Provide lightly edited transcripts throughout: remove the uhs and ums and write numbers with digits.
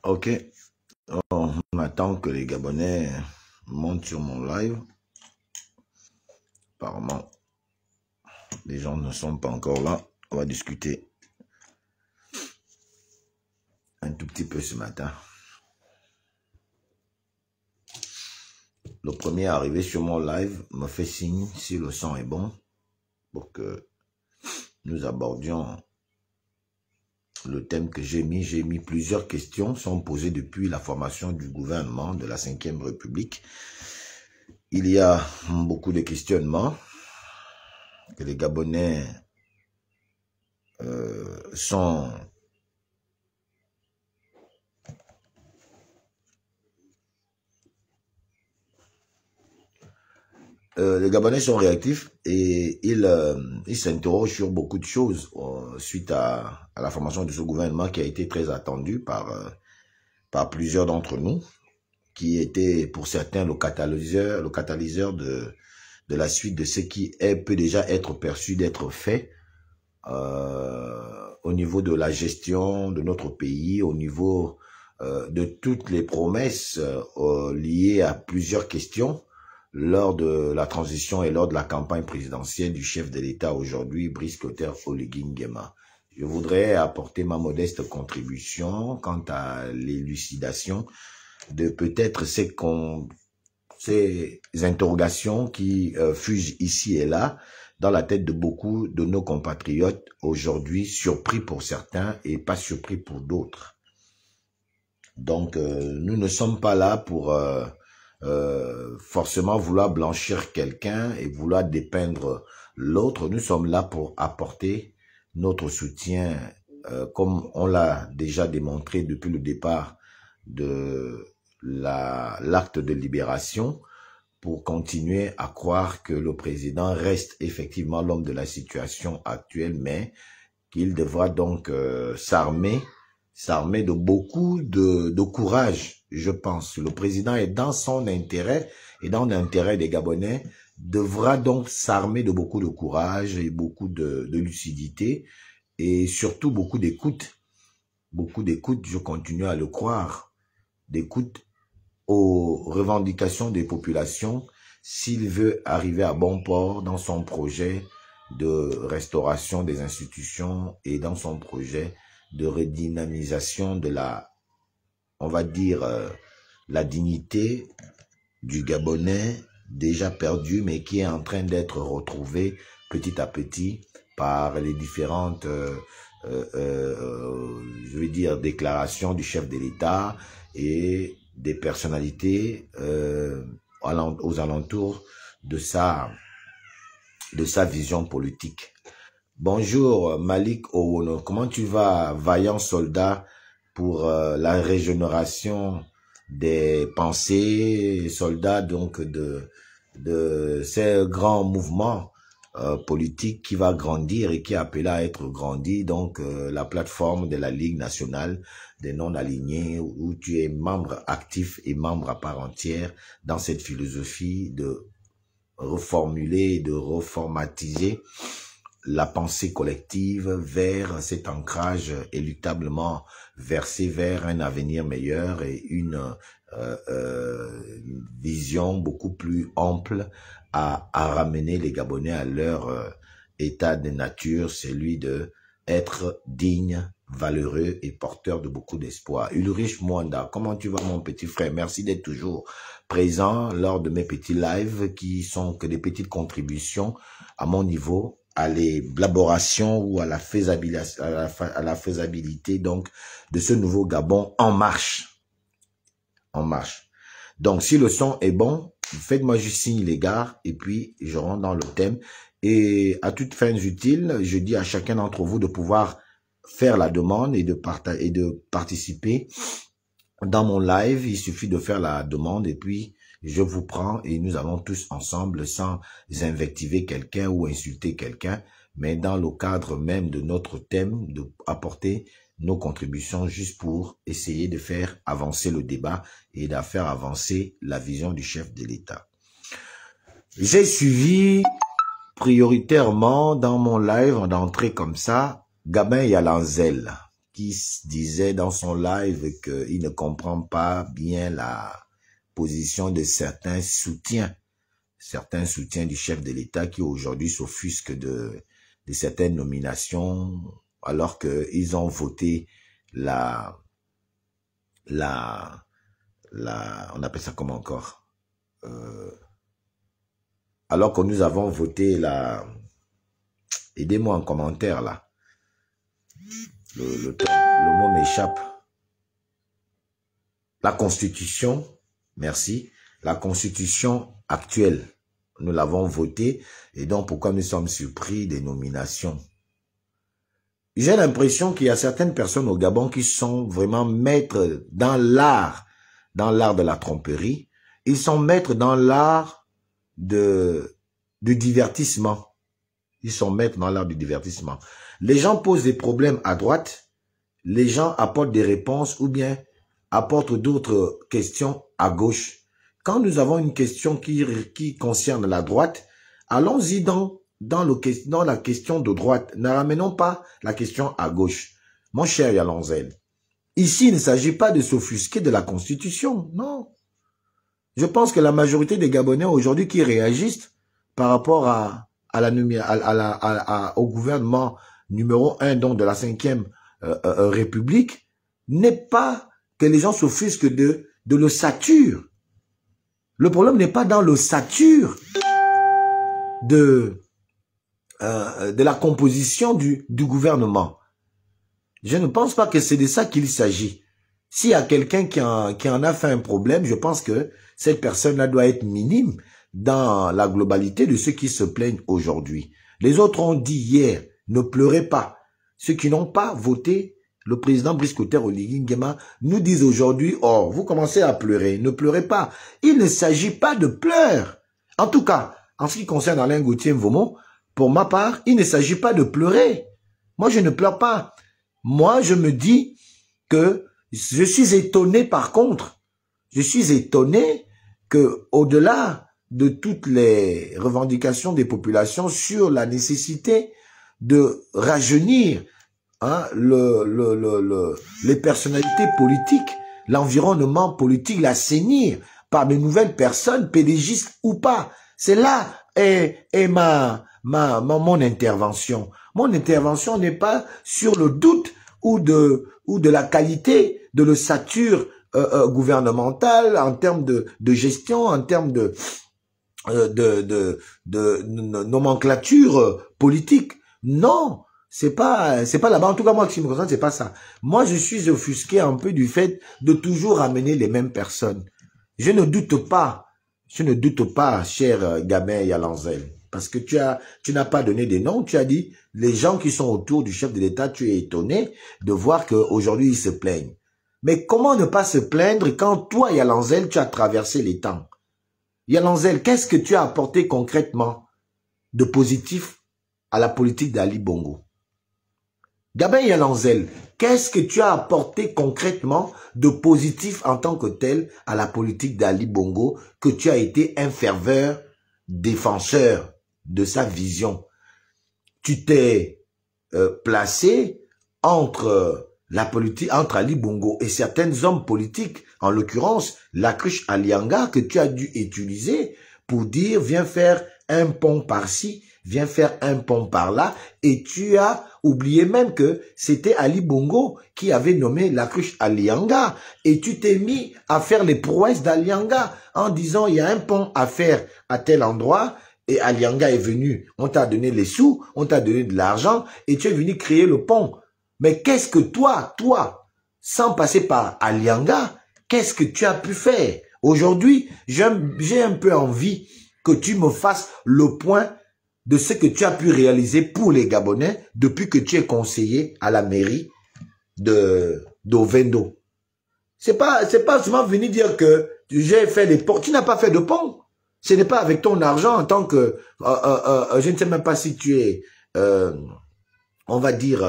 Ok, on attend que les Gabonais montent sur mon live. Apparemment, les gens ne sont pas encore là. On va discuter un tout petit peu ce matin. Le premier arrivé sur mon live me fait signe si le son est bon pour que nous abordions le thème que j'ai mis. J'ai mis plusieurs questions sont posées depuis la formation du gouvernement de la 5e République. Il y a beaucoup de questionnements que les Gabonais sont les Gabonais sont réactifs et ils s'interrogent sur beaucoup de choses suite à la formation de ce gouvernement qui a été très attendu par plusieurs d'entre nous, qui était pour certains le catalyseur de la suite de ce qui peut déjà être perçu d'être fait au niveau de la gestion de notre pays, au niveau de toutes les promesses liées à plusieurs questions lors de la transition et lors de la campagne présidentielle du chef de l'État aujourd'hui, Brice Clotaire Oligui Nguema. Je voudrais apporter ma modeste contribution quant à l'élucidation de peut-être ces interrogations qui fusent ici et là dans la tête de beaucoup de nos compatriotes aujourd'hui, surpris pour certains et pas surpris pour d'autres. Donc, nous ne sommes pas là pour forcément vouloir blanchir quelqu'un et vouloir dépeindre l'autre. Nous sommes là pour apporter notre soutien, comme on l'a déjà démontré depuis le départ de l'acte de libération, pour continuer à croire que le président reste effectivement l'homme de la situation actuelle, mais qu'il devra donc s'armer de beaucoup de courage, je pense. Le président est dans son intérêt et dans l'intérêt des Gabonais, devra donc s'armer de beaucoup de courage et beaucoup de lucidité et surtout beaucoup d'écoute. Beaucoup d'écoute, je continue à le croire, d'écoute aux revendications des populations s'il veut arriver à bon port dans son projet de restauration des institutions et dans son projet de redynamisation de on va dire, la dignité du Gabonais déjà perdu, mais qui est en train d'être retrouvé petit à petit par les différentes, je veux dire, déclarations du chef de l'État et des personnalités aux alentours de sa vision politique. Bonjour Malik Owono, comment tu vas, vaillant soldat pour la régénération des pensées, soldat donc de ces grands mouvements politiques qui va grandir et qui est appelé à être grandi, donc la plateforme de la Ligue nationale des non-alignés, où tu es membre actif et membre à part entière dans cette philosophie de reformuler, de reformatiser la pensée collective vers cet ancrage éluctablement versé vers un avenir meilleur et une vision beaucoup plus ample à ramener les Gabonais à leur état de nature, celui de être digne, valeureux et porteur de beaucoup d'espoir. Ulrich Mwanda, comment tu vas mon petit frère? Merci d'être toujours présent lors de mes petits lives qui sont que des petites contributions à mon niveau à l'élaboration ou à la faisabilité donc de ce nouveau Gabon en marche. En marche. Donc si le son est bon, faites-moi juste signe les gars et puis je rentre dans le thème. Et à toutes fins utiles, je dis à chacun d'entre vous de pouvoir faire la demande et de participer dans mon live. Il suffit de faire la demande et puis je vous prends et nous allons tous ensemble, sans invectiver quelqu'un ou insulter quelqu'un, mais dans le cadre même de notre thème, de apporter nos contributions juste pour essayer de faire avancer le débat et de faire avancer la vision du chef de l'État. J'ai suivi prioritairement dans mon live d'entrée comme ça, Gabin Yalanzel. qui disait dans son live qu'il ne comprend pas bien la position de certains soutiens du chef de l'État qui aujourd'hui s'offusquent de certaines nominations alors qu'ils ont voté on appelle ça comment encore alors que nous avons voté aidez-moi en commentaire là, le mot m'échappe, la Constitution, merci, la Constitution actuelle, nous l'avons votée, et donc pourquoi nous sommes surpris des nominations? J'ai l'impression qu'il y a certaines personnes au Gabon qui sont vraiment maîtres dans l'art de la tromperie. Ils sont maîtres dans l'art du divertissement. Ils sont maîtres dans l'art du divertissement. Les gens posent des problèmes à droite, les gens apportent des réponses ou bien apportent d'autres questions à gauche. Quand nous avons une question qui concerne la droite, allons-y dans la question de droite. Ne ramenons pas la question à gauche. Mon cher Yalonzel, ici, il ne s'agit pas de s'offusquer de la Constitution, non. Je pense que la majorité des Gabonais aujourd'hui qui réagissent par rapport au gouvernement numéro 1 donc de la 5e République n'est pas que les gens s'offusquent de l'ossature. Le problème n'est pas dans l'ossature de la composition du gouvernement. Je ne pense pas que c'est de ça qu'il s'agit. S'il y a quelqu'un qui en a fait un problème, je pense que cette personne-là doit être minime dans la globalité de ceux qui se plaignent aujourd'hui. Les autres ont dit hier, ne pleurez pas. Ceux qui n'ont pas voté, le président Brice Clotaire Oligui Nguema nous disent aujourd'hui, oh, vous commencez à pleurer, ne pleurez pas. Il ne s'agit pas de pleurs. En tout cas, en ce qui concerne Alain Gauthier Mvomo, pour ma part, il ne s'agit pas de pleurer. Moi, je ne pleure pas. Moi, je me dis que je suis étonné par contre. Je suis étonné que, au-delà de toutes les revendications des populations sur la nécessité de rajeunir les personnalités politiques, l'environnement politique, l'assainir par de nouvelles personnes, pédégistes ou pas. C'est là mon intervention. Mon intervention n'est pas sur le doute ou de la qualité de l'ossature gouvernementale en termes de gestion, en termes de nomenclature politique. Non, c'est pas là-bas. En tout cas, moi, qui me concerne, c'est pas ça. Moi, je suis offusqué un peu du fait de toujours amener les mêmes personnes. Je ne doute pas, cher Gabin Yalanzel, parce que tu n'as pas donné des noms. Tu as dit les gens qui sont autour du chef de l'État. Tu es étonné de voir qu'aujourd'hui ils se plaignent. Mais comment ne pas se plaindre quand toi, Yalanzel, tu as traversé les temps? Yalanzel, qu'est-ce que tu as apporté concrètement de positif à la politique d'Ali Bongo? Gabin Yalanzel, qu'est-ce que tu as apporté concrètement de positif en tant que tel à la politique d'Ali Bongo, que tu as été un ferveur défenseur de sa vision? Tu t'es placé entre la politique, entre Ali Bongo et certains hommes politiques, en l'occurrence la cruche Alianga, que tu as dû utiliser pour dire viens faire un pont par-ci, viens faire un pont par-là, et tu as oublié même que c'était Ali Bongo qui avait nommé la cruche Alianga, et tu t'es mis à faire les prouesses d'Alianga en disant il y a un pont à faire à tel endroit, et Alianga est venu, on t'a donné les sous, on t'a donné de l'argent, et tu es venu créer le pont. Mais qu'est-ce que toi, sans passer par Alianga, qu'est-ce que tu as pu faire? Aujourd'hui, j'ai un peu envie que tu me fasses le point de ce que tu as pu réaliser pour les Gabonais depuis que tu es conseiller à la mairie d'Ovendo. C'est pas seulement venir dire que j'ai fait des ponts. Tu n'as pas fait de pont. Ce n'est pas avec ton argent en tant que... je ne sais même pas si tu es... on va dire...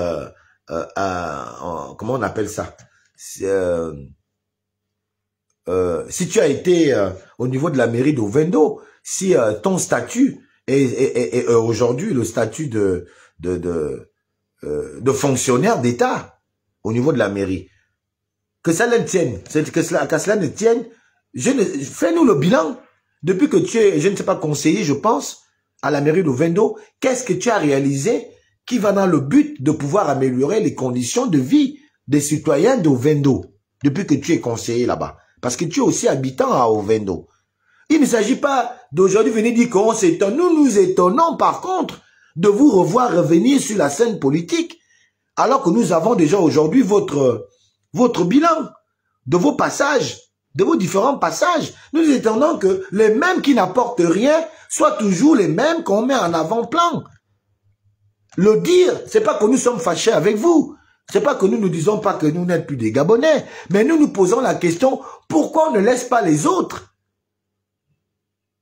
comment on appelle ça? Si tu as été au niveau de la mairie d'Ovendo, si ton statut est aujourd'hui le statut de fonctionnaire d'État, au niveau de la mairie. Que cela ne tienne, fais-nous le bilan. Depuis que tu es, je ne sais pas, conseiller, je pense, à la mairie de Vendo, qu'est-ce que tu as réalisé qui va dans le but de pouvoir améliorer les conditions de vie des citoyens de Vendo, depuis que tu es conseiller là-bas? Parce que tu es aussi habitant à Ovendo. Il ne s'agit pas d'aujourd'hui venir dire qu'on s'étonne. Nous nous étonnons par contre de vous revoir revenir sur la scène politique, alors que nous avons déjà aujourd'hui votre bilan de vos passages, de vos différents passages. Nous nous étonnons que les mêmes qui n'apportent rien soient toujours les mêmes qu'on met en avant-plan. Le dire, c'est pas que nous sommes fâchés avec vous. C'est pas que nous ne disons pas que nous n'êtes plus des Gabonais, mais nous nous posons la question, pourquoi on ne laisse pas les autres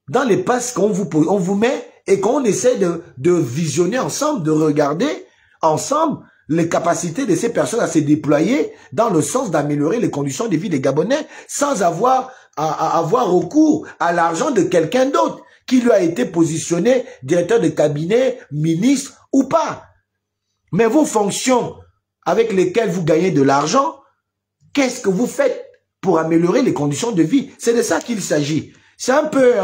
dans les passes qu'on vous met et qu'on essaie de visionner ensemble, de regarder ensemble les capacités de ces personnes à se déployer dans le sens d'améliorer les conditions de vie des Gabonais sans avoir à avoir recours à l'argent de quelqu'un d'autre qui lui a été positionné directeur de cabinet, ministre ou pas. Mais vos fonctions avec lesquelles vous gagnez de l'argent, qu'est-ce que vous faites pour améliorer les conditions de vie? C'est de ça qu'il s'agit. C'est un peu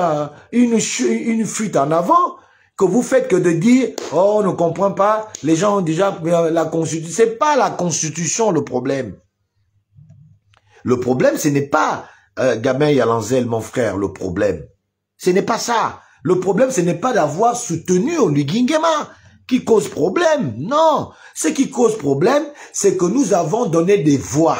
une fuite en avant que vous faites que de dire « Oh, on ne comprend pas, les gens ont déjà la Constitution ». C'est pas la Constitution le problème. Le problème, ce n'est pas Gabin Yalanzel, mon frère, le problème. Ce n'est pas ça. Le problème, ce n'est pas d'avoir soutenu Oligui Nguema qui cause problème. Non, ce qui cause problème, c'est que nous avons donné des voix.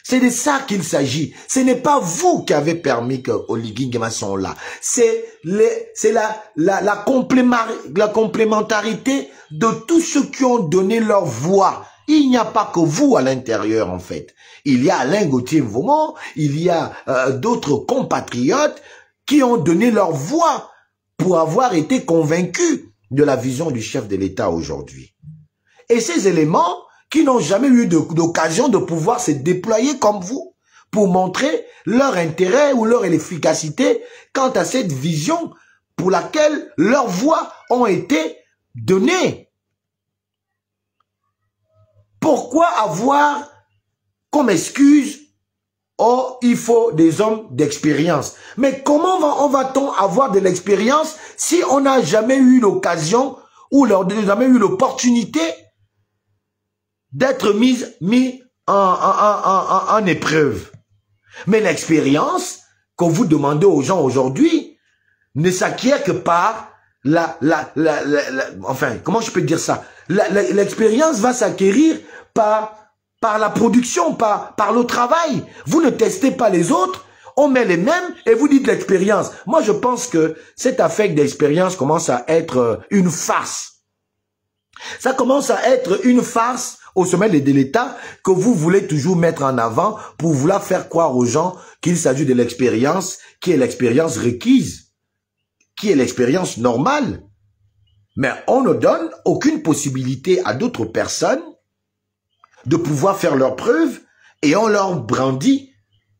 C'est de ça qu'il s'agit. Ce n'est pas vous qui avez permis que Oligui Nguema soit là. C'est la complémentarité de tous ceux qui ont donné leur voix. Il n'y a pas que vous à l'intérieur, en fait. Il y a Alain Gauthier-Mvoma, il y a d'autres compatriotes qui ont donné leur voix pour avoir été convaincus de la vision du chef de l'État aujourd'hui. Et ces éléments qui n'ont jamais eu d'occasion de pouvoir se déployer comme vous pour montrer leur intérêt ou leur efficacité quant à cette vision pour laquelle leurs voix ont été données. Pourquoi avoir comme excuse « Oh, il faut des hommes d'expérience ». Mais comment va-t-on avoir de l'expérience si on n'a jamais eu l'occasion ou jamais eu l'opportunité d'être mis en épreuve? Mais l'expérience que vous demandez aux gens aujourd'hui ne s'acquiert que par enfin, comment je peux dire ça? L'expérience va s'acquérir par la production, par le travail. Vous ne testez pas les autres, on met les mêmes et vous dites l'expérience. Moi, je pense que cette affaire d'expérience commence à être une farce. Ça commence à être une farce au sommet de l'État que vous voulez toujours mettre en avant pour vouloir faire croire aux gens qu'il s'agit de l'expérience qui est l'expérience requise, qui est l'expérience normale. Mais on ne donne aucune possibilité à d'autres personnes de pouvoir faire leurs preuves et on leur brandit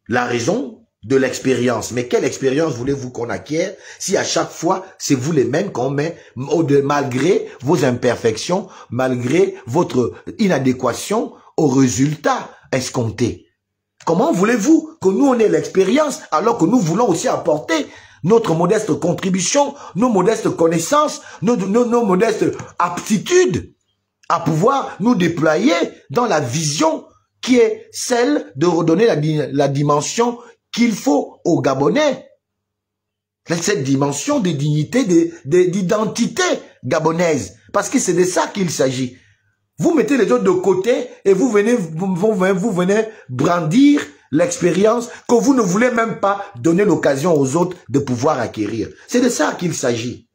la raison de l'expérience. Mais quelle expérience voulez-vous qu'on acquiert si à chaque fois, c'est vous les mêmes qu'on met, malgré vos imperfections, malgré votre inadéquation au résultat escompté? Comment voulez-vous que nous on ait l'expérience alors que nous voulons aussi apporter notre modeste contribution, nos modestes connaissances, nos modestes aptitudes à pouvoir nous déployer dans la vision qui est celle de redonner la dimension qu'il faut aux Gabonais. Cette dimension de dignité, d'identité gabonaise. Parce que c'est de ça qu'il s'agit. Vous mettez les autres de côté et vous venez brandir l'expérience que vous ne voulez même pas donner l'occasion aux autres de pouvoir acquérir. C'est de ça qu'il s'agit.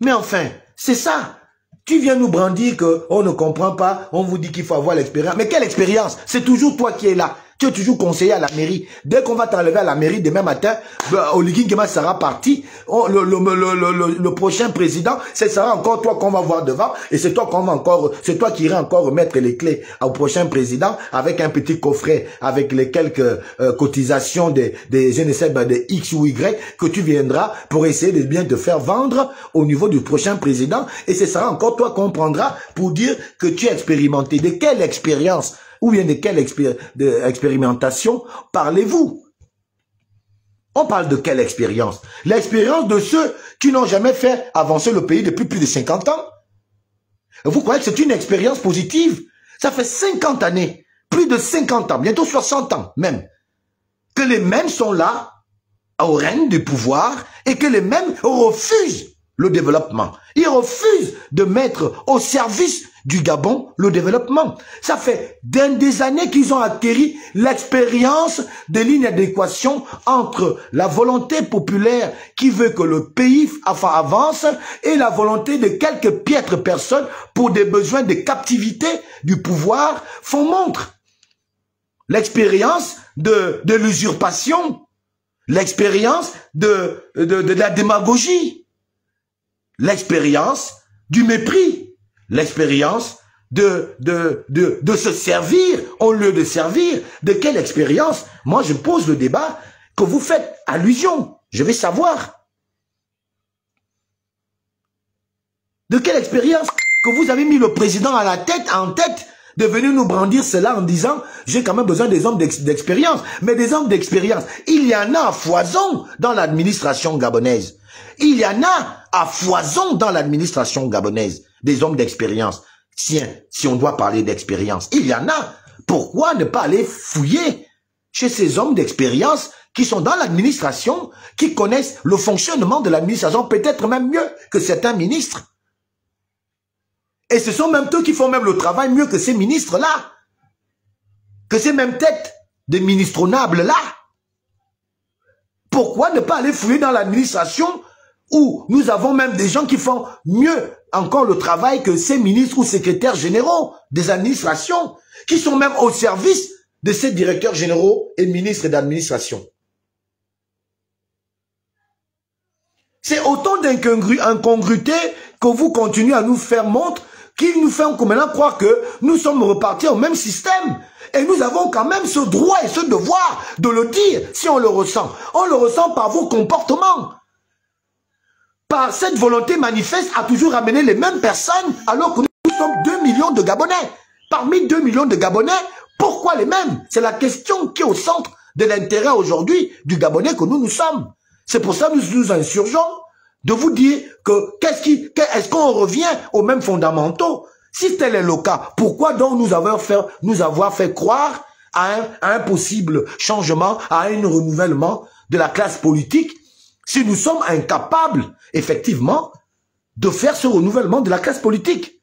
Mais enfin, c'est ça. Tu viens nous brandir qu'on ne comprend pas, on vous dit qu'il faut avoir l'expérience. Mais quelle expérience? C'est toujours toi qui es là. Tu es toujours conseiller à la mairie. Dès qu'on va t'enlever à la mairie demain matin, Oligui Nguema sera parti. Le prochain président, ce sera encore toi qu'on va voir devant. Et c'est toi c'est toi qui iras encore remettre les clés au prochain président avec un petit coffret, avec les quelques cotisations je ne sais pas, des X ou Y que tu viendras pour essayer de bien te faire vendre au niveau du prochain président. Et ce sera encore toi qu'on prendra pour dire que tu es expérimenté. De quelle expérience ou bien de quelle expérimentation parlez-vous? On parle de quelle expérience? L'expérience de ceux qui n'ont jamais fait avancer le pays depuis plus de 50 ans. Vous croyez que c'est une expérience positive? Ça fait 50 années, plus de 50 ans, bientôt 60 ans même, que les mêmes sont là, au règne du pouvoir, et que les mêmes refusent le développement. Ils refusent de mettre au service du Gabon le développement. Ça fait des années qu'ils ont acquis l'expérience de l'inadéquation entre la volonté populaire qui veut que le pays avance et la volonté de quelques piètres personnes pour des besoins de captivité du pouvoir font montre. L'expérience de l'usurpation, l'expérience de la démagogie, l'expérience du mépris, l'expérience de se servir au lieu de servir. De quelle expérience? Moi, je pose le débat que vous faites allusion. Je vais savoir. De quelle expérience que vous avez mis le président en tête de venir nous brandir cela en disant « j'ai quand même besoin des hommes d'expérience ». Mais des hommes d'expérience, il y en a à foison dans l'administration gabonaise. Il y en a à foison dans l'administration gabonaise, des hommes d'expérience. Tiens, si on doit parler d'expérience, il y en a. Pourquoi ne pas aller fouiller chez ces hommes d'expérience qui sont dans l'administration, qui connaissent le fonctionnement de l'administration, peut-être même mieux que certains ministres? Et ce sont même eux qui font même le travail mieux que ces ministres-là. Que ces mêmes têtes de ministronnables-là. Pourquoi ne pas aller fouiller dans l'administration où nous avons même des gens qui font mieux encore le travail que ces ministres ou secrétaires généraux des administrations, qui sont même au service de ces directeurs généraux et ministres d'administration. C'est autant d'incongruités que vous continuez à nous faire montre qui nous fait maintenant croire que nous sommes repartis au même système. Et nous avons quand même ce droit et ce devoir de le dire si on le ressent. On le ressent par vos comportements. Par cette volonté manifeste à toujours amener les mêmes personnes alors que nous sommes 2 millions de Gabonais. Parmi 2 millions de Gabonais, pourquoi les mêmes? C'est la question qui est au centre de l'intérêt aujourd'hui du Gabonais que nous sommes. C'est pour ça que nous nous insurgeons de vous dire que est-ce qu'on revient aux mêmes fondamentaux? Si tel est le cas, pourquoi donc nous avoir fait croire à un possible changement, à un renouvellement de la classe politique, si nous sommes incapables, effectivement, de faire ce renouvellement de la classe politique?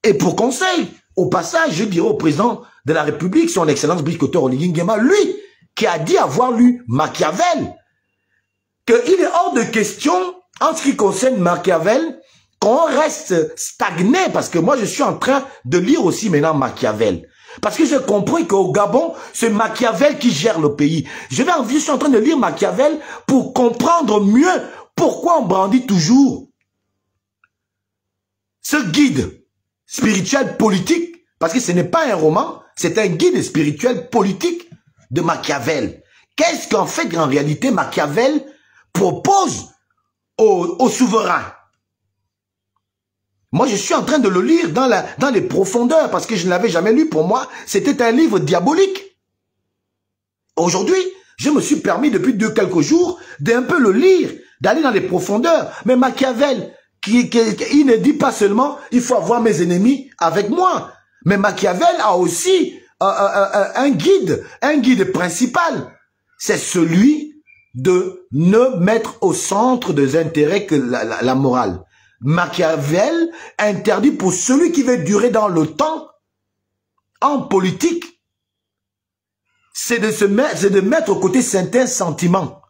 Et pour conseil, au passage, je dirais au président de la République, son Excellence Brice Clotaire Oligui Nguema, lui, qui a dit avoir lu Machiavel, qu'il est hors de question, en ce qui concerne Machiavel, qu'on reste stagné, parce que moi je suis en train de lire aussi maintenant Machiavel. Parce que j'ai compris qu'au Gabon, c'est Machiavel qui gère le pays. Je suis en train de lire Machiavel pour comprendre mieux pourquoi on brandit toujours ce guide spirituel politique, parce que ce n'est pas un roman, c'est un guide spirituel politique de Machiavel. Qu'est-ce qu'en fait, en réalité, Machiavel propose aux souverains? Moi, je suis en train de le lire dans les profondeurs, parce que je ne l'avais jamais lu. Pour moi, c'était un livre diabolique. Aujourd'hui, je me suis permis depuis quelques jours d'un peu le lire, d'aller dans les profondeurs. Mais Machiavel, il ne dit pas seulement « il faut avoir mes ennemis avec moi ». Mais Machiavel a aussi un guide principal. C'est celui de ne mettre au centre des intérêts que la morale. Machiavel interdit pour celui qui veut durer dans le temps, en politique, c'est de mettre au côté certains sentiments.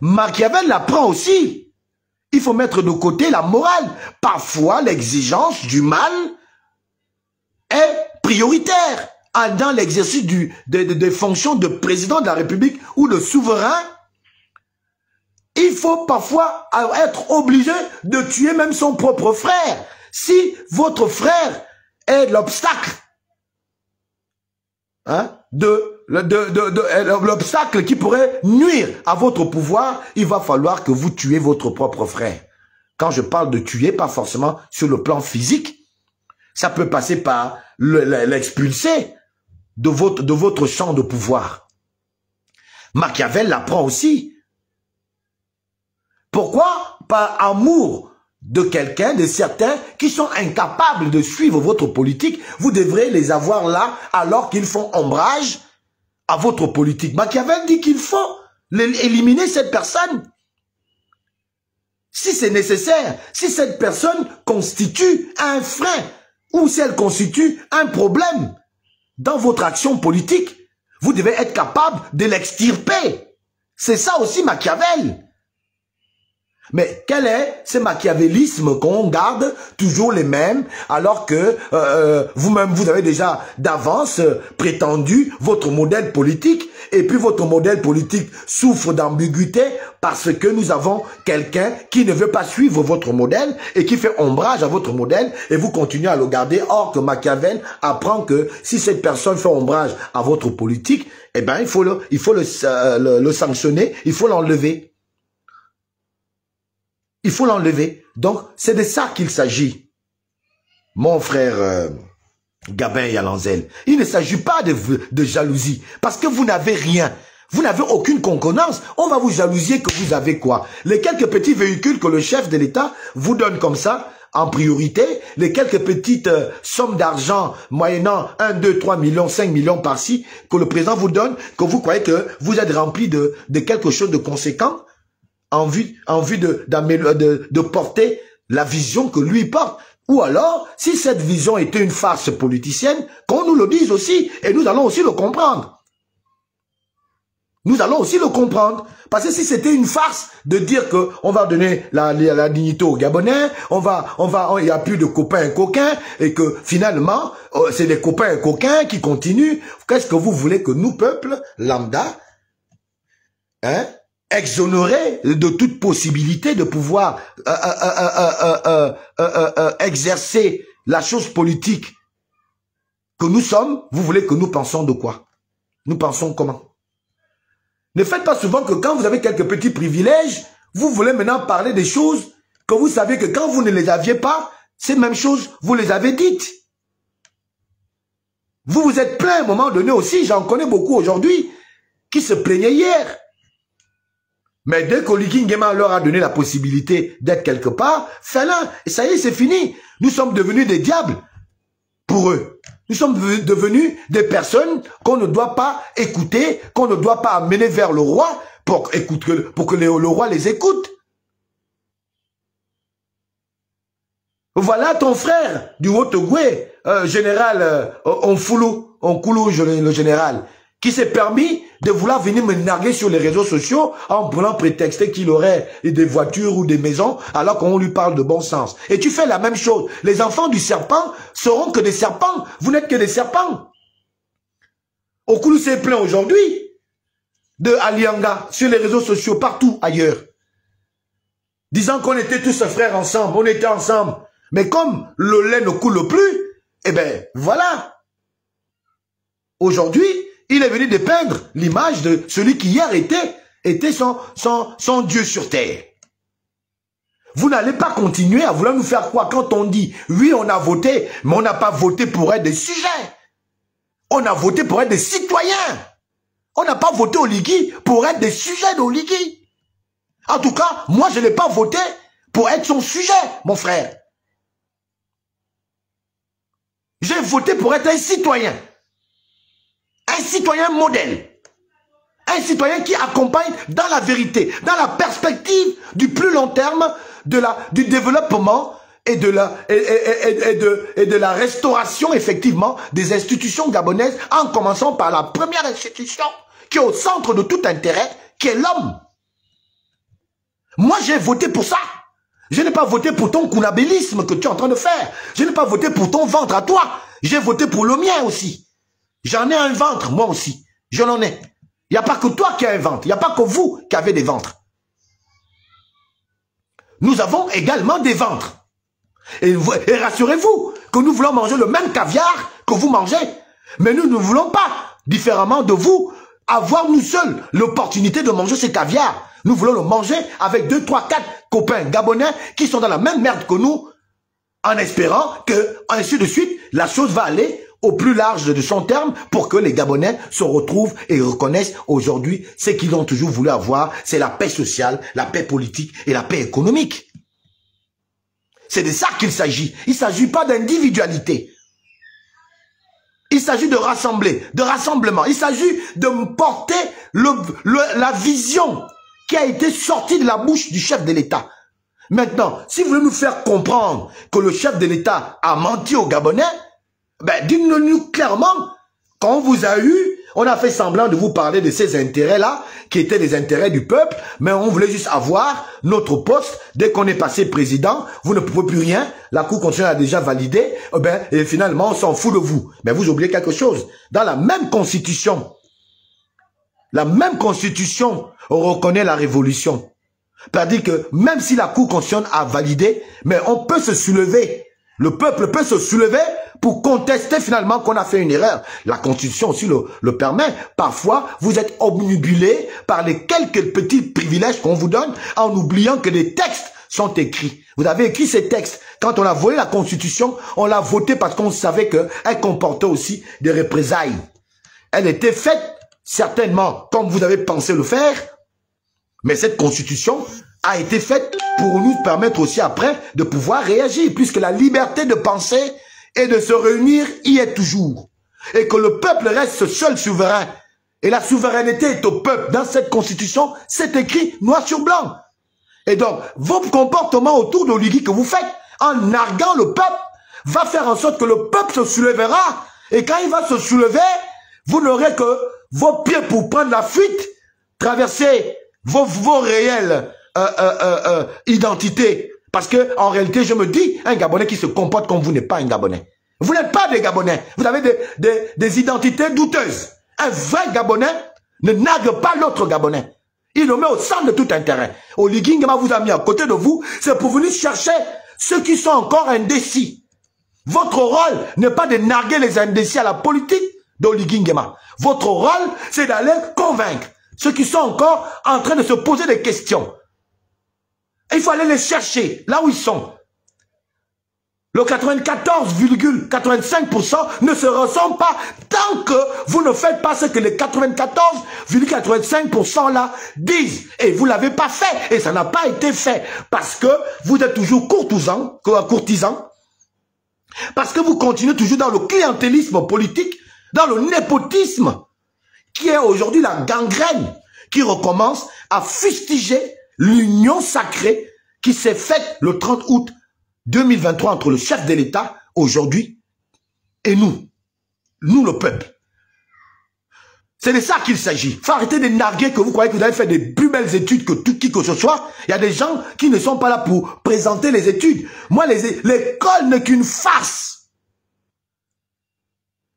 Machiavel l'apprend aussi. Il faut mettre de côté la morale. Parfois, l'exigence du mal est prioritaire dans l'exercice des fonctions de président de la République ou de souverain, il faut parfois être obligé de tuer même son propre frère. Si votre frère est l'obstacle, hein, l'obstacle qui pourrait nuire à votre pouvoir, il va falloir que vous tuez votre propre frère. Quand je parle de tuer, pas forcément sur le plan physique, ça peut passer par l'expulser de votre champ de pouvoir. Machiavel l'apprend aussi. Pourquoi? Par amour de quelqu'un, de certains qui sont incapables de suivre votre politique, vous devrez les avoir là alors qu'ils font ombrage à votre politique. Machiavel dit qu'il faut éliminer cette personne. Si c'est nécessaire, si cette personne constitue un frein ou si elle constitue un problème dans votre action politique, vous devez être capable de l'extirper. C'est ça aussi Machiavel. Mais quel est ce machiavélisme qu'on garde toujours les mêmes alors que vous-même vous avez déjà d'avance prétendu votre modèle politique et puis votre modèle politique souffre d'ambiguïté parce que nous avons quelqu'un qui ne veut pas suivre votre modèle et qui fait ombrage à votre modèle et vous continuez à le garder. Or que Machiavel apprend que si cette personne fait ombrage à votre politique, eh ben il faut le sanctionner, il faut l'enlever. Il faut l'enlever. Donc, c'est de ça qu'il s'agit. Mon frère Gabin Yalanzel, il ne s'agit pas de jalousie. Parce que vous n'avez rien. Vous n'avez aucune concordance. On va vous jalousier que vous avez quoi? Les quelques petits véhicules que le chef de l'État vous donne comme ça, en priorité, les quelques petites sommes d'argent moyennant 1, 2, 3 millions, 5 millions par-ci, que le président vous donne, que vous croyez que vous êtes rempli de quelque chose de conséquent, en vue de porter la vision que lui porte. Ou alors, si cette vision était une farce politicienne, qu'on nous le dise aussi, et nous allons aussi le comprendre. Nous allons aussi le comprendre. Parce que si c'était une farce de dire que on va donner la dignité aux Gabonais, il n'y a plus de copains coquins, et que finalement, c'est des copains coquins qui continuent. Qu'est-ce que vous voulez que nous, peuple lambda, hein, exonéré de toute possibilité de pouvoir exercer la chose politique que nous sommes, vous voulez que nous pensions de quoi? Nous pensons comment? Ne faites pas souvent que quand vous avez quelques petits privilèges, vous voulez maintenant parler des choses que vous savez que quand vous ne les aviez pas, ces mêmes choses, vous les avez dites. Vous vous êtes plaint à un moment donné aussi, j'en connais beaucoup aujourd'hui, qui se plaignaient hier. Mais dès qu'Oligui Nguema leur a donné la possibilité d'être quelque part, fais-le. Et ça y est, c'est fini. Nous sommes devenus des diables pour eux. Nous sommes devenus des personnes qu'on ne doit pas écouter, qu'on ne doit pas amener vers le roi pour que le roi les écoute. Voilà ton frère du Haut-Ogoué, général Onkoulou, le général, qui s'est permis de vouloir venir me narguer sur les réseaux sociaux en prenant prétexte qu'il aurait des voitures ou des maisons alors qu'on lui parle de bon sens. Et tu fais la même chose. Les enfants du serpent seront que des serpents. Vous n'êtes que des serpents. Onkoulou s'est plaint aujourd'hui de Alianga sur les réseaux sociaux partout ailleurs. Disant qu'on était tous frères ensemble, on était ensemble. Mais comme le lait ne coule plus, eh ben voilà. Aujourd'hui, il est venu dépeindre l'image de celui qui hier était son Dieu sur terre. Vous n'allez pas continuer à vouloir nous faire quoi quand on dit, oui, on a voté, mais on n'a pas voté pour être des sujets. On a voté pour être des citoyens. On n'a pas voté Oligui pour être des sujets d'Oligui. En tout cas, moi, je n'ai pas voté pour être son sujet, mon frère. J'ai voté pour être un citoyen. Un citoyen modèle. Un citoyen qui accompagne dans la vérité, dans la perspective du plus long terme du développement et de la restauration, effectivement, des institutions gabonaises, en commençant par la première institution qui est au centre de tout intérêt, qui est l'homme. Moi, j'ai voté pour ça. Je n'ai pas voté pour ton kounabélisme que tu es en train de faire. Je n'ai pas voté pour ton ventre à toi. J'ai voté pour le mien aussi. J'en ai un ventre, moi aussi. Je l'en ai. Il n'y a pas que toi qui as un ventre. Il n'y a pas que vous qui avez des ventres. Nous avons également des ventres. Et rassurez-vous que nous voulons manger le même caviar que vous mangez. Mais nous ne voulons pas, différemment de vous, avoir nous seuls l'opportunité de manger ce caviar. Nous voulons le manger avec 2, 3, 4 copains gabonais qui sont dans la même merde que nous, en espérant que, ainsi de suite, la chose va aller au plus large de son terme pour que les Gabonais se retrouvent et reconnaissent aujourd'hui ce qu'ils ont toujours voulu avoir, c'est la paix sociale, la paix politique et la paix économique. C'est de ça qu'il s'agit. Il ne s'agit pas d'individualité. Il s'agit de rassembler, de rassemblement. Il s'agit de porter la vision qui a été sortie de la bouche du chef de l'État. Maintenant, si vous voulez nous faire comprendre que le chef de l'État a menti aux Gabonais, ben dites-nous clairement, quand on vous a eu, on a fait semblant de vous parler de ces intérêts-là, qui étaient les intérêts du peuple, mais on voulait juste avoir notre poste. Dès qu'on est passé président, vous ne pouvez plus rien, la Cour constitutionnelle a déjà validé, et finalement on s'en fout de vous. Mais vous oubliez quelque chose, dans la même constitution reconnaît la révolution. C'est-à-dire que même si la Cour constitutionnelle a validé, mais on peut se soulever. Le peuple peut se soulever pour contester finalement qu'on a fait une erreur. La Constitution aussi le permet. Parfois, vous êtes obnubilé par les quelques petits privilèges qu'on vous donne en oubliant que des textes sont écrits. Vous avez écrit ces textes. Quand on a voté la Constitution, on l'a voté parce qu'on savait qu'elle comportait aussi des représailles. Elle était faite certainement comme vous avez pensé le faire, mais cette Constitution a été faite pour nous permettre aussi après de pouvoir réagir, puisque la liberté de penser et de se réunir y est toujours. Et que le peuple reste seul souverain. Et la souveraineté est au peuple. Dans cette Constitution, c'est écrit noir sur blanc. Et donc, vos comportements autour d'Oligui que vous faites, en narguant le peuple, va faire en sorte que le peuple se soulèvera. Et quand il va se soulever, vous n'aurez que vos pieds pour prendre la fuite, traverser vos réelles identités. Parce que en réalité, je me dis, un Gabonais qui se comporte comme vous n'est pas un Gabonais. Vous n'êtes pas des Gabonais. Vous avez des identités douteuses. Un vrai Gabonais ne nargue pas l'autre Gabonais. Il le met au centre de tout intérêt. Oligui Nguema vous a mis à côté de vous, c'est pour venir chercher ceux qui sont encore indécis. Votre rôle n'est pas de narguer les indécis à la politique d'Oligui Nguema. Votre rôle, c'est d'aller convaincre ceux qui sont encore en train de se poser des questions. Il faut aller les chercher là où ils sont. Le 94,85% ne se ressemble pas tant que vous ne faites pas ce que les 94,85% là disent. Et vous ne l'avez pas fait. Et ça n'a pas été fait. Parce que vous êtes toujours courtisans. Parce que vous continuez toujours dans le clientélisme politique, dans le népotisme, qui est aujourd'hui la gangrène, qui recommence à fustiger l'union sacrée qui s'est faite le 30 août 2023 entre le chef de l'État, aujourd'hui, et nous le peuple. C'est de ça qu'il s'agit. Il faut arrêter de narguer que vous croyez que vous avez fait des plus belles études que tout qui que ce soit. Il y a des gens qui ne sont pas là pour présenter les études. Moi, l'école n'est qu'une farce.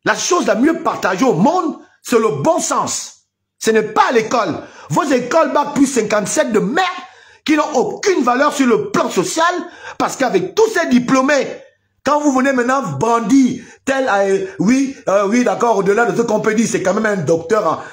La chose la mieux partagée au monde, c'est le bon sens. Ce n'est pas l'école. Vos écoles Bac plus 57 de merde qui n'ont aucune valeur sur le plan social parce qu'avec tous ces diplômés, quand vous venez maintenant brandir tel, oui, d'accord, au-delà de ce qu'on peut dire, c'est quand même un docteur.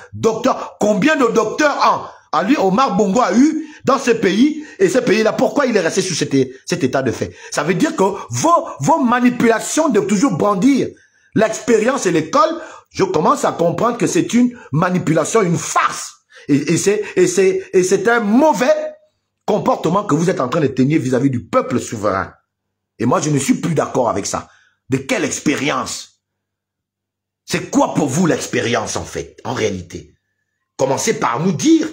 Combien de docteurs lui, Omar Bongo a eu dans ce pays, et ce pays-là, pourquoi il est resté sur cet état de fait? Ça veut dire que vos manipulations de toujours brandir l'expérience et l'école, je commence à comprendre que c'est une manipulation, une farce. Et c'est un mauvais comportement que vous êtes en train de tenir vis-à-vis du peuple souverain. Et moi, je ne suis plus d'accord avec ça. De quelle expérience? C'est quoi pour vous l'expérience, en fait, en réalité? Commencez par nous dire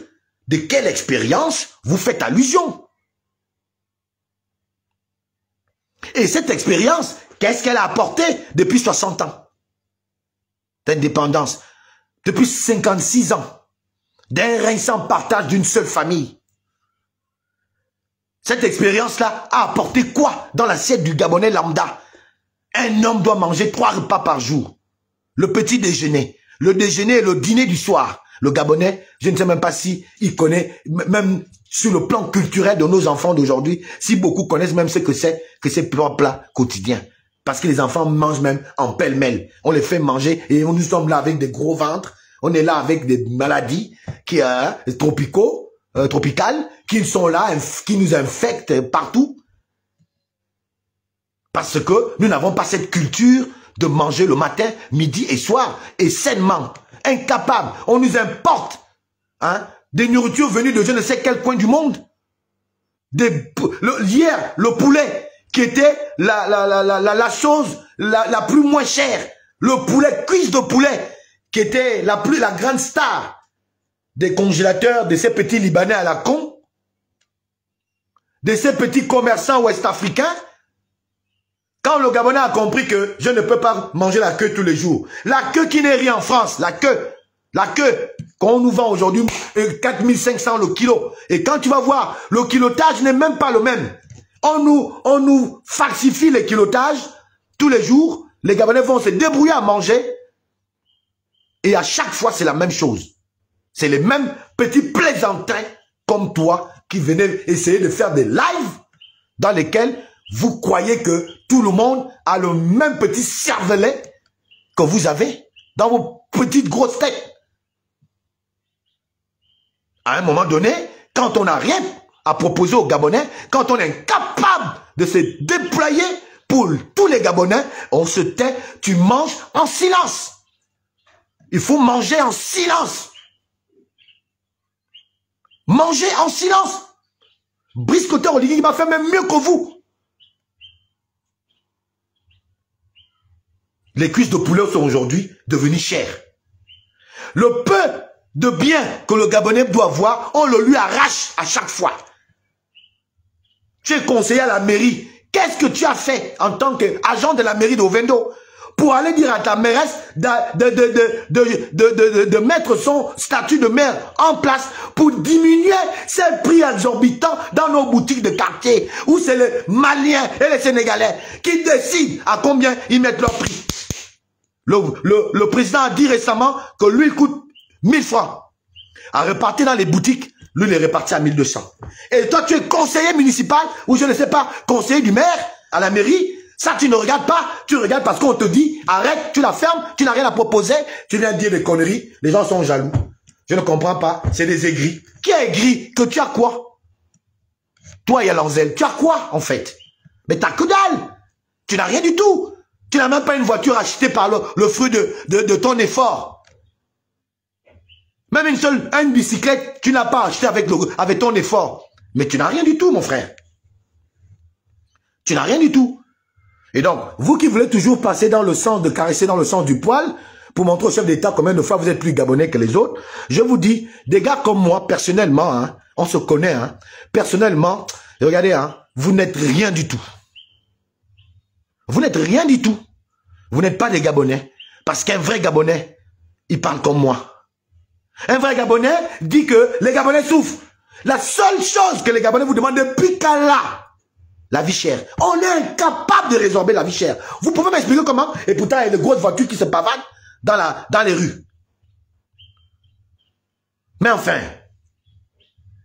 de quelle expérience vous faites allusion. Et cette expérience, qu'est-ce qu'elle a apporté depuis 60 ans d'indépendance? Depuis 56 ans d'un règne sans partage d'une seule famille. Cette expérience-là a apporté quoi dans l'assiette du Gabonais lambda? Un homme doit manger 3 repas par jour. le petit déjeuner, le déjeuner et le dîner du soir. Le Gabonais, je ne sais même pas si il connaît, même sur le plan culturel de nos enfants d'aujourd'hui, si beaucoup connaissent même ce que c'est que ces plats quotidiens. Parce que les enfants mangent même en pêle-mêle. On les fait manger et nous sommes là avec des gros ventres. On est là avec des maladies tropicales, qui sont là, qui nous infectent partout. Parce que nous n'avons pas cette culture de manger le matin, midi et soir, et sainement. Incapable. On nous importe des nourritures venues de je ne sais quel coin du monde. Hier, le poulet, qui était la chose la plus moins chère. Le poulet, cuisse de poulet, qui était la grande star des congélateurs de ces petits Libanais à la con, de ces petits commerçants ouest-africains. Quand le Gabonais a compris que je ne peux pas manger la queue tous les jours, la queue qui n'est rien en France, la queue, qu'on nous vend aujourd'hui 4500 le kilo. Et quand tu vas voir, le kilotage n'est même pas le même. On nous falsifie les kilotages tous les jours. Les Gabonais vont se débrouiller à manger. Et à chaque fois, c'est la même chose. C'est les mêmes petits plaisantins comme toi qui venaient essayer de faire des lives dans lesquels vous croyez que tout le monde a le même petit cervelet que vous avez dans vos petites grosses têtes. À un moment donné, quand on n'a rien à proposer aux Gabonais, quand on est incapable de se déployer pour tous les Gabonais, on se tait, tu manges en silence. Il faut manger en silence. Manger en silence. Brice Kotter Oligui m'a fait même mieux que vous. Les cuisses de poulet sont aujourd'hui devenues chères. Le peu de bien que le Gabonais doit avoir, on le lui arrache à chaque fois. Tu es conseiller à la mairie. Qu'est-ce que tu as fait en tant qu'agent de la mairie d'Ovendo pour aller dire à ta mairesse de mettre son statut de maire en place pour diminuer ces prix exorbitants dans nos boutiques de quartier où c'est les Maliens et les Sénégalais qui décident à combien ils mettent leur prix. Le président a dit récemment que l'huile coûte 1000 francs. À répartir dans les boutiques, l'huile est répartie à 1200. Et toi, tu es conseiller municipal ou je ne sais pas, conseiller du maire à la mairie. Ça, tu ne regardes pas. Tu regardes parce qu'on te dit, arrête, tu la fermes, tu n'as rien à proposer. Tu viens dire des conneries. Les gens sont jaloux. Je ne comprends pas. C'est des aigris. Qui est aigri? Que tu as quoi? Toi, Yalanzel, tu as quoi, en fait? Mais t'as que dalle. Tu n'as rien du tout. Tu n'as même pas une voiture achetée par le fruit de ton effort. Même une bicyclette, tu n'as pas acheté avec ton effort. Mais tu n'as rien du tout, mon frère. Tu n'as rien du tout. Et donc, vous qui voulez toujours passer dans le sens de caresser dans le sens du poil, pour montrer au chef d'État combien de fois vous êtes plus gabonais que les autres, je vous dis, des gars comme moi, personnellement, on se connaît, personnellement, regardez, vous n'êtes rien du tout. Vous n'êtes rien du tout. Vous n'êtes pas des Gabonais. Parce qu'un vrai Gabonais, il parle comme moi. Un vrai Gabonais dit que les Gabonais souffrent. La seule chose que les Gabonais vous demandent depuis qu'Allah, la vie chère. On est incapable de résorber la vie chère. Vous pouvez m'expliquer comment? Et pourtant, il y a de grosses voitures qui se pavadent dans les rues. Mais enfin,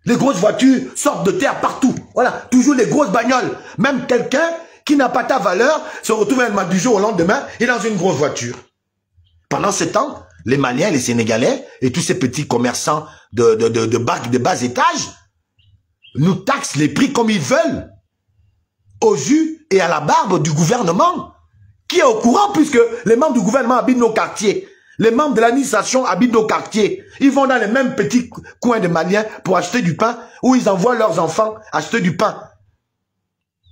les grosses voitures sortent de terre partout. Voilà, toujours les grosses bagnoles. Même quelqu'un qui n'a pas ta valeur se retrouve un du jour au lendemain et dans une grosse voiture. Pendant ce temps, les Maliens, les Sénégalais et tous ces petits commerçants de bas étage nous taxent les prix comme ils veulent. Au jus et à la barbe du gouvernement, qui est au courant puisque les membres du gouvernement habitent nos quartiers. Les membres de l'administration habitent nos quartiers. Ils vont dans les mêmes petits coins de Maliens pour acheter du pain, où ils envoient leurs enfants acheter du pain.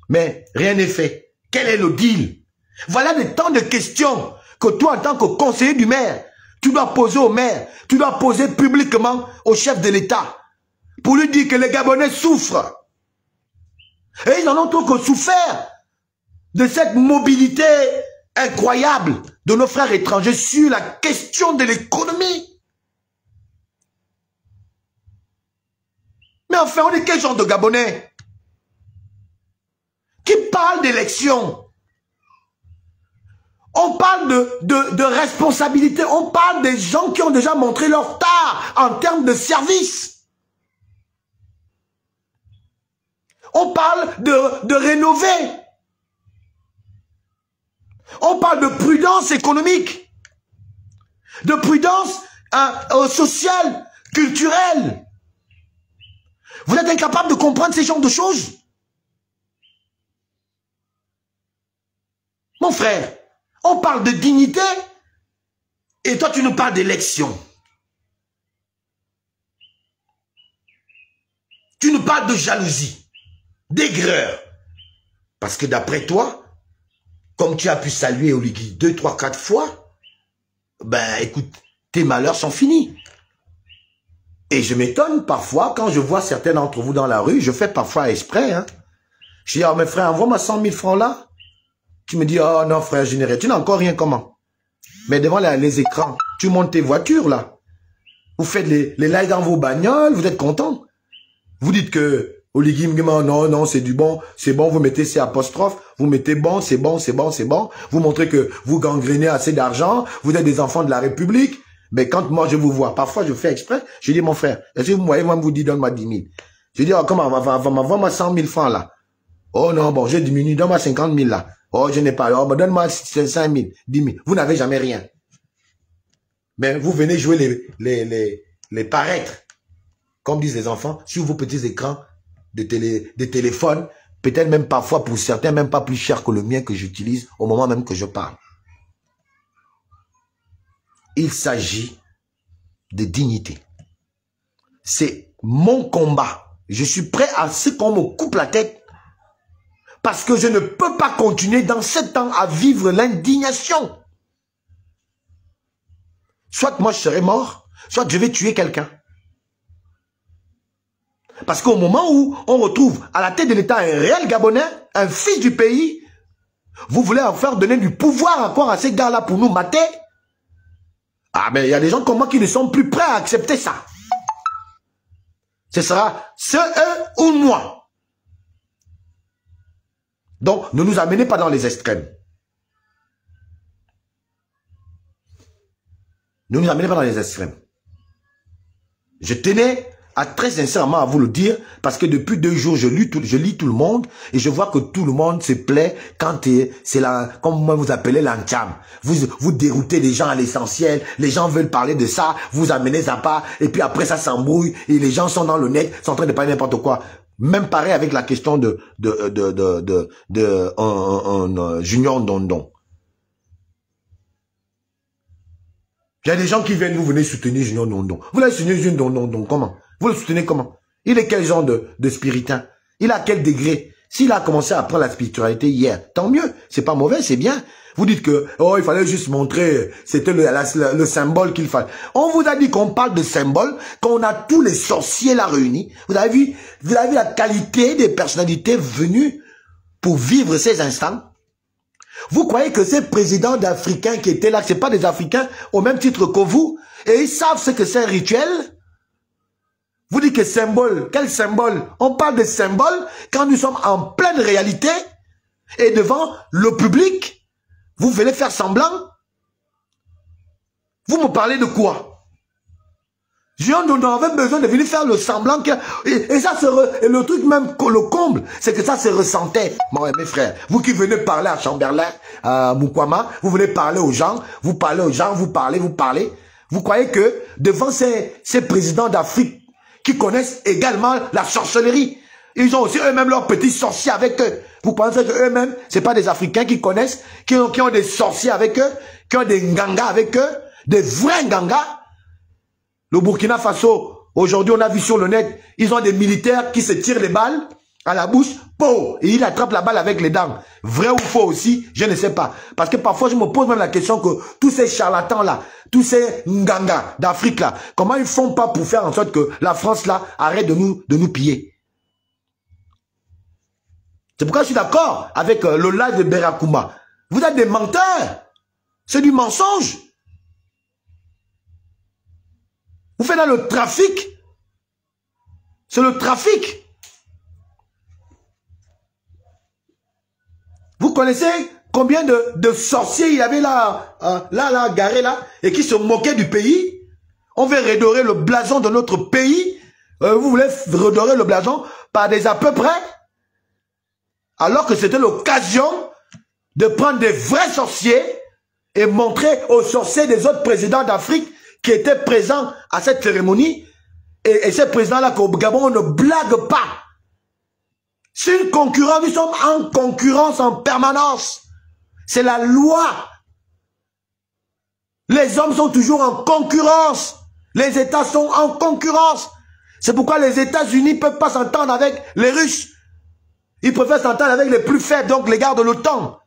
Mais rien n'est fait. Quel est le deal? Voilà des temps de questions que toi, en tant que conseiller du maire, tu dois poser au maire, tu dois poser publiquement au chef de l'État, pour lui dire que les Gabonais souffrent. Et ils en ont trop que souffert de cette mobilité incroyable de nos frères étrangers sur la question de l'économie. Mais enfin, on est quel genre de Gabonais qui parle d'élection? On parle de responsabilité. On parle des gens qui ont déjà montré leur tard en termes de service. On parle de rénover. On parle de prudence économique, de prudence sociale, culturelle. Vous êtes incapable de comprendre ces genres de choses? Mon frère, on parle de dignité et toi tu nous parles d'élection. Tu nous parles de jalousie, d'aigreur. Parce que d'après toi, comme tu as pu saluer Oligui 2, 3, 4 fois, ben écoute, tes malheurs sont finis. Et je m'étonne parfois, quand je vois certains d'entre vous dans la rue, je fais parfois exprès. Hein. Je dis, oh mes frères, envoie-moi 100 000 francs là. Tu me dis, oh non frère, je n'ai rien. Tu n'as encore rien, comment? Mais devant les écrans, tu montes tes voitures là. Vous faites les likes dans vos bagnoles, vous êtes contents. Vous dites que Oligui Nguema, non, non, c'est du bon, c'est bon, vous mettez ces apostrophes, vous mettez bon, c'est bon, c'est bon, c'est bon. Vous montrez que vous gangrenez assez d'argent, vous êtes des enfants de la République. Mais quand moi je vous vois, parfois je fais exprès, je dis mon frère, est-ce que vous voyez, moi, vous dites donne-moi 10 000. Je dis, oh, comment, envoie-moi 100 000 francs là. Oh non, bon, j'ai diminué, donne-moi 50 000 là. Oh, je n'ai pas, oh, ben, donne-moi 5 000, 10 000. Vous n'avez jamais rien. Mais vous venez jouer les paraîtres, comme disent les enfants, sur vos petits écrans de téléphone, peut-être même parfois pour certains, même pas plus cher que le mien que j'utilise au moment même que je parle. Il s'agit de dignité. C'est mon combat. Je suis prêt à ce qu'on me coupe la tête parce que je ne peux pas continuer dans ce temps à vivre l'indignation. Soit moi je serai mort, soit je vais tuer quelqu'un. Parce qu'au moment où on retrouve à la tête de l'État un réel Gabonais, un fils du pays, vous voulez en faire donner du pouvoir encore à ces gars-là pour nous mater? Ah, mais il y a des gens comme moi qui ne sont plus prêts à accepter ça. Ce sera eux ou moi. Donc, ne nous amenez pas dans les extrêmes. Ne nous amenez pas dans les extrêmes. Je tenais à très sincèrement à vous le dire, parce que depuis 2 jours, je lis tout le monde, et je vois que tout le monde se plaît quand c'est là, comme moi vous appelez l'ancham. Vous déroutez les gens à l'essentiel, les gens veulent parler de ça, vous amenez ça pas, et puis après ça s'embrouille, et les gens sont dans le net, sont en train de parler n'importe quoi. Même pareil avec la question de Junior Ndondon. Il y a des gens qui viennent, vous venez soutenir Junior Ndondon. Vous l'avez soutenu Junior Ndondon, comment? Vous le soutenez comment? Il est quel genre de spiritain? Il a quel degré? S'il a commencé à apprendre la spiritualité hier, tant mieux. C'est pas mauvais, c'est bien. Vous dites que, oh, il fallait juste montrer, c'était le symbole qu'il fallait. On vous a dit qu'on parle de symbole, qu'on a tous les sorciers là réunis. Vous avez vu la qualité des personnalités venues pour vivre ces instants? Vous croyez que ces présidents d'Africains qui étaient là, c'est pas des Africains au même titre que vous? Et ils savent ce que c'est un rituel? Vous dites que symbole, quel symbole? On parle de symbole quand nous sommes en pleine réalité et devant le public. Vous venez faire semblant? Vous me parlez de quoi? On avait besoin de venir faire le semblant. Et ça et le truc même, le comble, c'est que ça se ressentait. Moi, mes frères, vous qui venez parler à Chamberlain, à Mukwama, vous venez parler aux gens, vous parlez aux gens, vous parlez. Vous croyez que devant ces présidents d'Afrique qui connaissent également la sorcellerie, ils ont aussi eux-mêmes leurs petits sorciers avec eux. Vous pensez qu'eux-mêmes, c'est pas des Africains qui connaissent, qui ont des sorciers avec eux, qui ont des ngangas avec eux, des vrais ngangas? Le Burkina Faso, aujourd'hui on a vu sur le net, ils ont des militaires qui se tirent les balles à la bouche, et ils attrapent la balle avec les dents. Vrai ou faux aussi, je ne sais pas. Parce que parfois je me pose même la question que tous ces charlatans-là, tous ces ngangas d'Afrique là, comment ils font pas pour faire en sorte que la France là arrête de nous piller? C'est pourquoi je suis d'accord avec le live de Berakouma. Vous êtes des menteurs. C'est du mensonge. Vous faites dans le trafic. C'est le trafic. Vous connaissez Combien de sorciers il y avait là, garés là, et qui se moquaient du pays. On veut redorer le blason de notre pays. Vous voulez redorer le blason par des à peu près, alors que c'était l'occasion de prendre des vrais sorciers et montrer aux sorciers des autres présidents d'Afrique qui étaient présents à cette cérémonie. Et ces présidents-là qu'au Gabon, on ne blague pas. C'est une concurrence, nous sommes en concurrence en permanence. C'est la loi. Les hommes sont toujours en concurrence. Les États sont en concurrence. C'est pourquoi les États-Unis ne peuvent pas s'entendre avec les Russes. Ils préfèrent s'entendre avec les plus faibles, donc les gars de l'OTAN.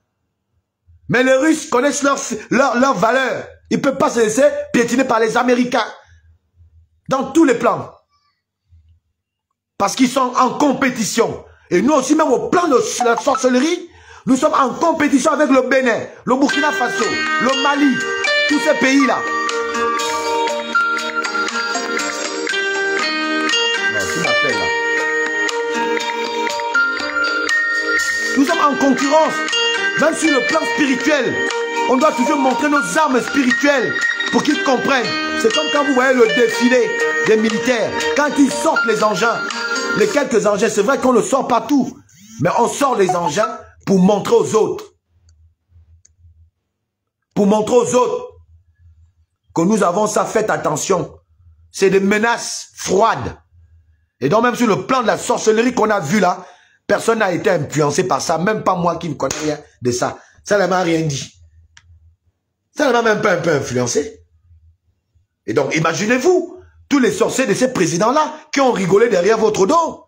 Mais les Russes connaissent leur valeur. Ils ne peuvent pas se laisser piétiner par les Américains. Dans tous les plans. Parce qu'ils sont en compétition. Et nous aussi, même au plan de la sorcellerie, nous sommes en compétition avec le Bénin, le Burkina Faso, le Mali, tous ces pays-là. Nous sommes en concurrence, même sur le plan spirituel. On doit toujours montrer nos armes spirituelles pour qu'ils comprennent. C'est comme quand vous voyez le défilé des militaires. Quand ils sortent les engins, les quelques engins, c'est vrai qu'on ne sort pas tout. Mais on sort les engins pour montrer aux autres. Pour montrer aux autres que nous avons ça, faites attention. C'est des menaces froides. Et donc même sur le plan de la sorcellerie qu'on a vu là, personne n'a été influencé par ça, même pas moi qui ne connais rien de ça. Ça ne m'a rien dit. Ça ne m'a même pas un peu influencé. Et donc imaginez-vous, tous les sorciers de ces présidents-là qui ont rigolé derrière votre dos.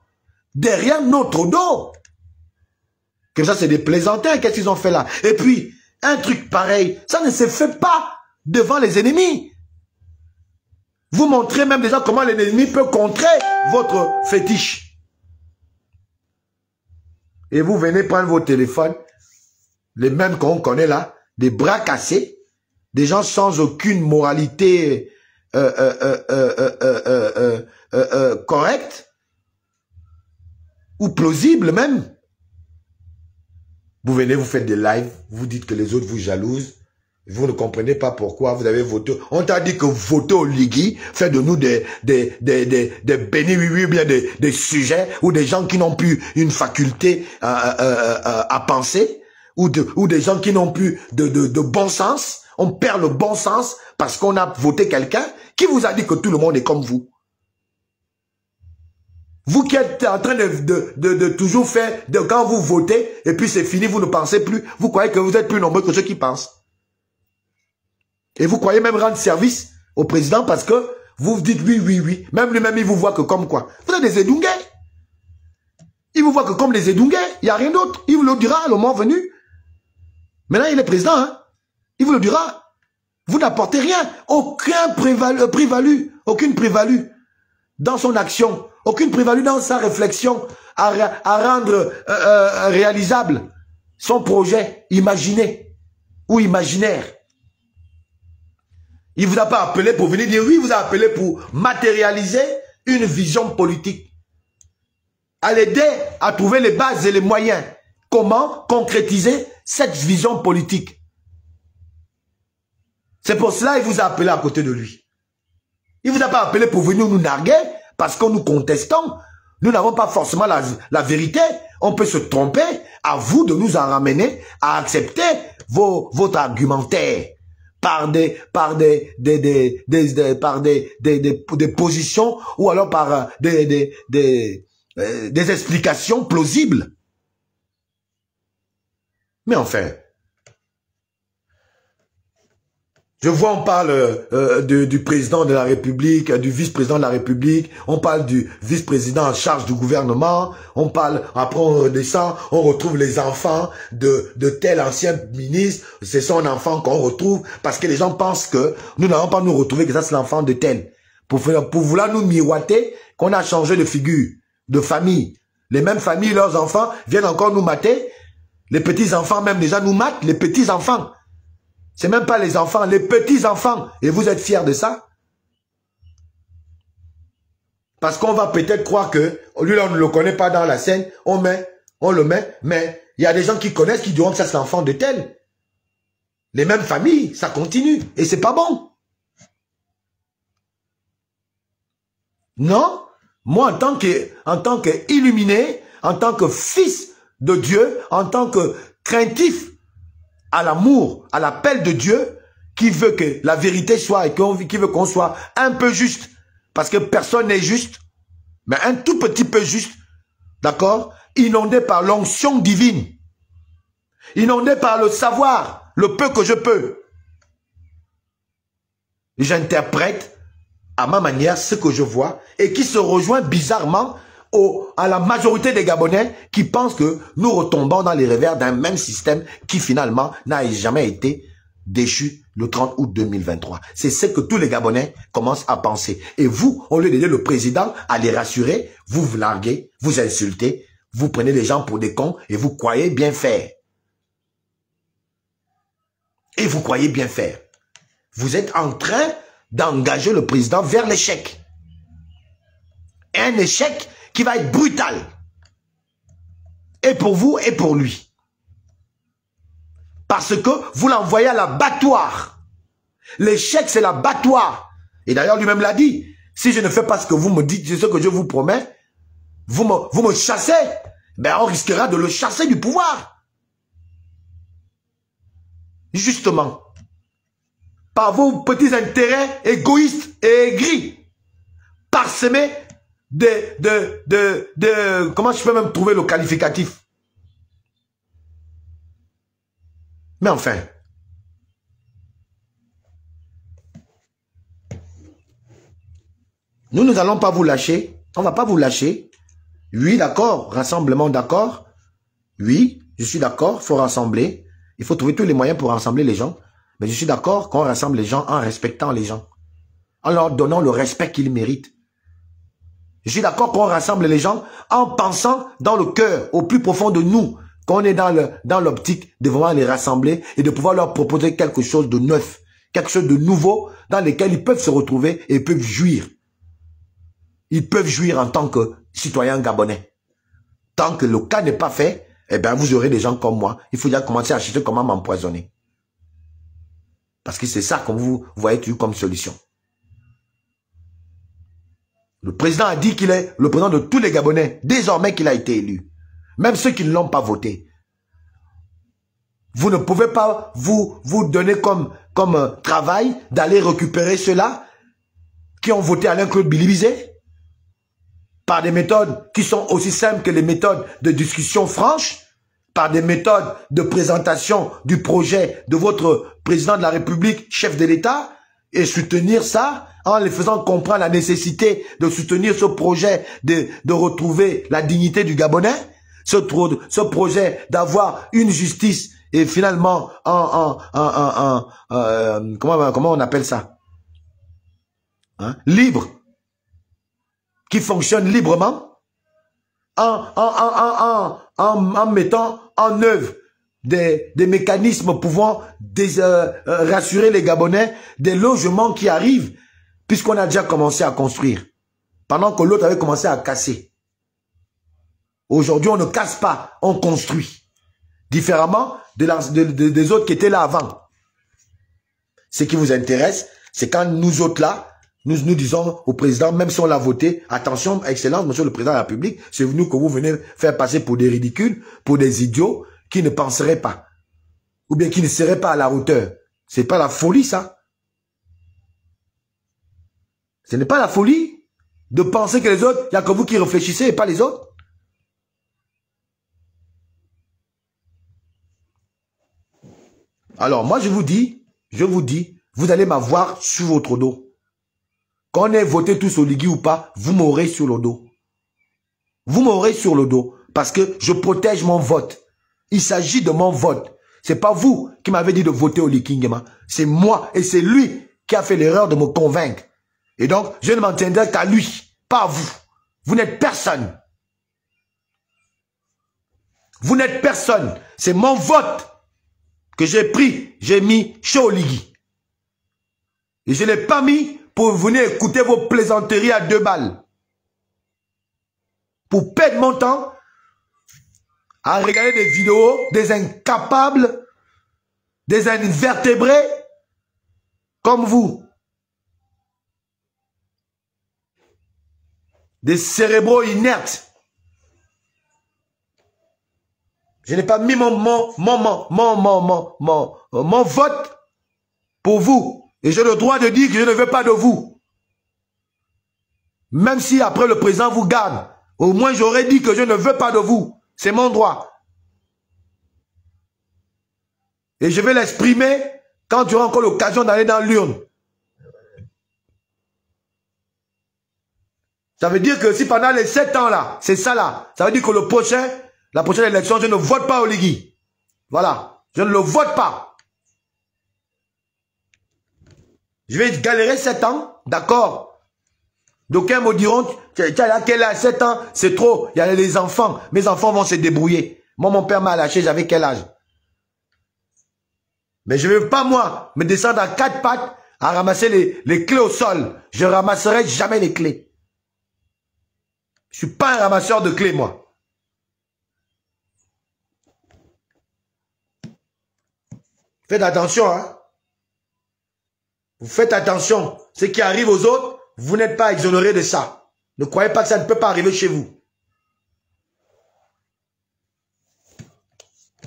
Derrière notre dos. Comme ça, c'est des plaisantins, qu'est-ce qu'ils ont fait là? Et puis, un truc pareil, ça ne se fait pas devant les ennemis. Vous montrez même déjà comment l'ennemi peut contrer votre fétiche. Et vous venez prendre vos téléphones, les mêmes qu'on connaît là, des bras cassés, des gens sans aucune moralité correcte, ou plausible même. Vous venez, vous faites des lives, vous dites que les autres vous jalousent, vous ne comprenez pas pourquoi vous avez voté. On t'a dit que voter au Ligui fait de nous des bénis, oui, bien des sujets, ou des gens qui n'ont plus une faculté à penser, ou des gens qui n'ont plus de bon sens. On perd le bon sens parce qu'on a voté quelqu'un qui vous a dit que tout le monde est comme vous. Vous qui êtes en train de toujours faire, quand vous votez, et puis c'est fini, vous ne pensez plus, vous croyez que vous êtes plus nombreux que ceux qui pensent. Et vous croyez même rendre service au président parce que vous dites oui, oui, oui. Même lui-même, il vous voit que comme quoi. Vous êtes des Edungais. Il vous voit que comme les Edungais, il n'y a rien d'autre. Il vous le dira le moment venu. Maintenant, il est président, hein. Il vous le dira. Vous n'apportez rien. Aucune prévalue dans son action. Aucune prévalue dans sa réflexion à rendre réalisable son projet imaginé ou imaginaire. Il ne vous a pas appelé pour venir dire oui, il vous a appelé pour matérialiser une vision politique. À l'aider à trouver les bases et les moyens. Comment concrétiser cette vision politique. C'est pour cela qu'il vous a appelé à côté de lui. Il ne vous a pas appelé pour venir nous narguer parce que nous contestons. Nous n'avons pas forcément la vérité. On peut se tromper. À vous de nous en ramener à accepter votre argumentaire. Par des positions ou alors par des explications plausibles. Mais enfin, je vois, on parle du président de la République, du vice-président de la République, on parle du vice-président en charge du gouvernement, on parle, après on redescend, on retrouve les enfants de tel ancien ministre, c'est son enfant qu'on retrouve, parce que les gens pensent que nous n'allons pas nous retrouver, que ça c'est l'enfant de tel. Pour vouloir nous miroiter qu'on a changé de figure, de famille. Les mêmes familles, leurs enfants viennent encore nous mater, les petits-enfants même déjà nous matent, les petits-enfants. C'est même pas les enfants, les petits-enfants. Et vous êtes fiers de ça? Parce qu'on va peut-être croire que, lui, là, on ne le connaît pas dans la scène, on le met, mais Il y a des gens qui connaissent, qui diront que ça c'est l'enfant de tel. Les mêmes familles, ça continue. Et c'est pas bon. Non. Moi, en tant que illuminé, en tant que fils de Dieu, en tant que craintif à l'amour, à l'appel de Dieu, qui veut que la vérité soit et qui veut qu'on soit un peu juste, parce que personne n'est juste, mais un tout petit peu juste, d'accord, inondé par l'onction divine, inondé par le savoir, le peu que je peux. J'interprète à ma manière ce que je vois et qui se rejoint bizarrement à la majorité des Gabonais qui pensent que nous retombons dans les revers d'un même système qui finalement n'a jamais été déchu le 30 août 2023. C'est ce que tous les Gabonais commencent à penser. Et vous, au lieu d'aider le président à les rassurer, vous vous larguez, vous insultez, vous prenez les gens pour des cons et vous croyez bien faire. Et vous croyez bien faire. Vous êtes en train d'engager le président vers l'échec. Un échec qui va être brutal. Et pour vous et pour lui. Parce que vous l'envoyez à l'abattoir. L'échec, c'est l'abattoir. Et d'ailleurs, lui-même l'a dit. Si je ne fais pas ce que vous me dites, ce que je vous promets, vous me chassez. Ben, on risquera de le chasser du pouvoir. Justement. Par vos petits intérêts égoïstes et aigris. Parsemés comment je peux même trouver le qualificatif? Mais enfin, nous n'allons pas vous lâcher. On ne va pas vous lâcher. Oui, d'accord. Rassemblement, d'accord. Oui, je suis d'accord. Il faut rassembler. Il faut trouver tous les moyens pour rassembler les gens. Mais je suis d'accord qu'on rassemble les gens en respectant les gens. En leur donnant le respect qu'ils méritent. Je suis d'accord qu'on rassemble les gens en pensant dans le cœur, au plus profond de nous, qu'on est dans l'optique de vraiment les rassembler et de pouvoir leur proposer quelque chose de neuf, quelque chose de nouveau dans lequel ils peuvent se retrouver et peuvent jouir. Ils peuvent jouir en tant que citoyens gabonais. Tant que le cas n'est pas fait, eh bien vous aurez des gens comme moi. Il faut déjà commencer à chercher comment m'empoisonner. Parce que c'est ça que vous voyez toujours comme solution. Le président a dit qu'il est le président de tous les Gabonais, désormais qu'il a été élu. Même ceux qui ne l'ont pas voté. Vous ne pouvez pas vous donner comme travail d'aller récupérer ceux-là qui ont voté Alain-Claude Bilibizé par des méthodes qui sont aussi simples que les méthodes de discussion franche, par des méthodes de présentation du projet de votre président de la République, chef de l'État, et soutenir ça en les faisant comprendre la nécessité de soutenir ce projet de retrouver la dignité du Gabonais, ce projet d'avoir une justice et finalement comment on appelle ça, hein? Libre, qui fonctionne librement en mettant en œuvre des mécanismes pouvant rassurer les Gabonais, des logements qui arrivent, puisqu'on a déjà commencé à construire, pendant que l'autre avait commencé à casser. Aujourd'hui, on ne casse pas, on construit. Différemment des autres qui étaient là avant. Ce qui vous intéresse, c'est quand nous autres là, nous disons au président, même si on l'a voté, attention, excellence, monsieur le président de la République, c'est nous que vous venez faire passer pour des ridicules, pour des idiots qui ne penseraient pas. Ou bien qui ne seraient pas à la hauteur. C'est pas la folie, ça. Ce n'est pas la folie de penser que les autres, il n'y a que vous qui réfléchissez et pas les autres. Alors, moi, je vous dis, vous allez m'avoir sur votre dos. Qu'on ait voté tous au Ligui ou pas, vous m'aurez sur le dos. Vous m'aurez sur le dos. Parce que je protège mon vote. Il s'agit de mon vote. C'est pas vous qui m'avez dit de voter au Likingema. C'est moi et c'est lui qui a fait l'erreur de me convaincre. Et donc, je ne m'en tiendrai qu'à lui, pas à vous. Vous n'êtes personne. Vous n'êtes personne. C'est mon vote que j'ai pris, j'ai mis chez Oligui. Et je ne l'ai pas mis pour venir écouter vos plaisanteries à 2 balles. Pour perdre mon temps à regarder des vidéos des incapables, des invertébrés comme vous. Des cérébraux inertes. Je n'ai pas mis mon vote pour vous. Et j'ai le droit de dire que je ne veux pas de vous. Même si après le président vous garde, au moins j'aurais dit que je ne veux pas de vous. C'est mon droit. Et je vais l'exprimer quand tu auras encore l'occasion d'aller dans l'urne. Ça veut dire que si pendant les 7 ans là, c'est ça là, ça veut dire que la prochaine élection, je ne vote pas Oligui. Voilà. Je ne le vote pas. Je vais galérer 7 ans, d'accord. D'aucuns me diront, tu as quel âge? 7 ans, c'est trop. Il y a les enfants. Mes enfants vont se débrouiller. Moi, mon père m'a lâché, j'avais quel âge? Mais je ne veux pas, moi, me descendre à 4 pattes à ramasser les clés au sol. Je ne ramasserai jamais les clés. Je ne suis pas un ramasseur de clés, moi. Faites attention, hein. Vous faites attention. Ce qui arrive aux autres, vous n'êtes pas exonéré de ça. Ne croyez pas que ça ne peut pas arriver chez vous.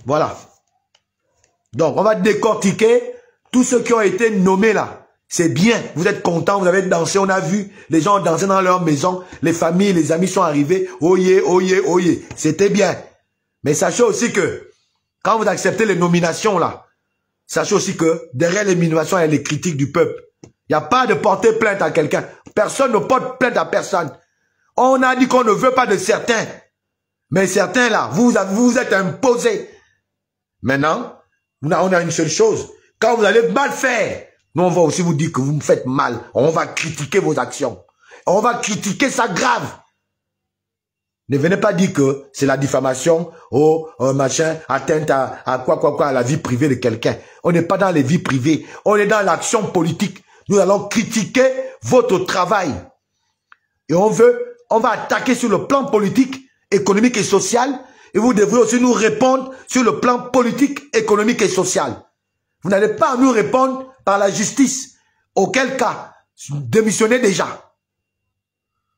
Voilà. Donc, on va décortiquer tous ceux qui ont été nommés là. C'est bien, vous êtes contents, vous avez dansé, on a vu, les gens ont dansé dans leur maison, les familles, les amis sont arrivés, oyez, oyez, oyez, c'était bien. Mais sachez aussi que, quand vous acceptez les nominations là, sachez aussi que derrière les nominations, il y a les critiques du peuple. Il n'y a pas de porter plainte à quelqu'un. Personne ne porte plainte à personne. On a dit qu'on ne veut pas de certains. Mais certains là, vous vous êtes imposés. Maintenant, on a une seule chose. Quand vous allez mal faire, nous, on va aussi vous dire que vous me faites mal. On va critiquer vos actions. On va critiquer ça grave. Ne venez pas dire que c'est la diffamation, machin, atteinte à quoi, à la vie privée de quelqu'un. On n'est pas dans les vies privées. On est dans l'action politique. Nous allons critiquer votre travail. Et on va attaquer sur le plan politique, économique et social. Et vous devrez aussi nous répondre sur le plan politique, économique et social. Vous n'allez pas nous répondre par la justice. Auquel cas, démissionnez déjà.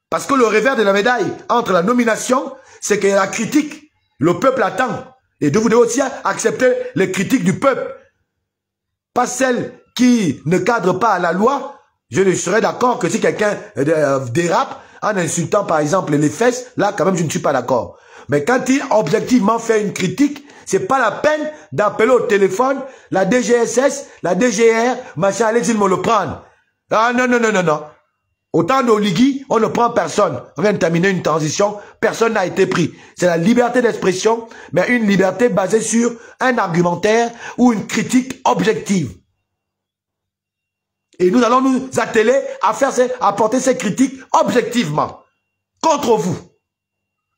Parce que le revers de la médaille entre la nomination, c'est que la critique, le peuple attend. Et vous devez aussi accepter les critiques du peuple. Pas celles qui ne cadrent pas à la loi. Je ne serais d'accord que si quelqu'un dérape en insultant par exemple les fesses, là quand même je ne suis pas d'accord. Mais quand il objectivement fait une critique, c'est pas la peine d'appeler au téléphone la DGSS, la DGR, machin, allez-y me le prendre. Ah non, non, non, non, non. Autant d'Oligui, on ne prend personne. On vient de terminer une transition, personne n'a été pris. C'est la liberté d'expression, mais une liberté basée sur un argumentaire ou une critique objective. Et nous allons nous atteler à porter ces critiques objectivement contre vous.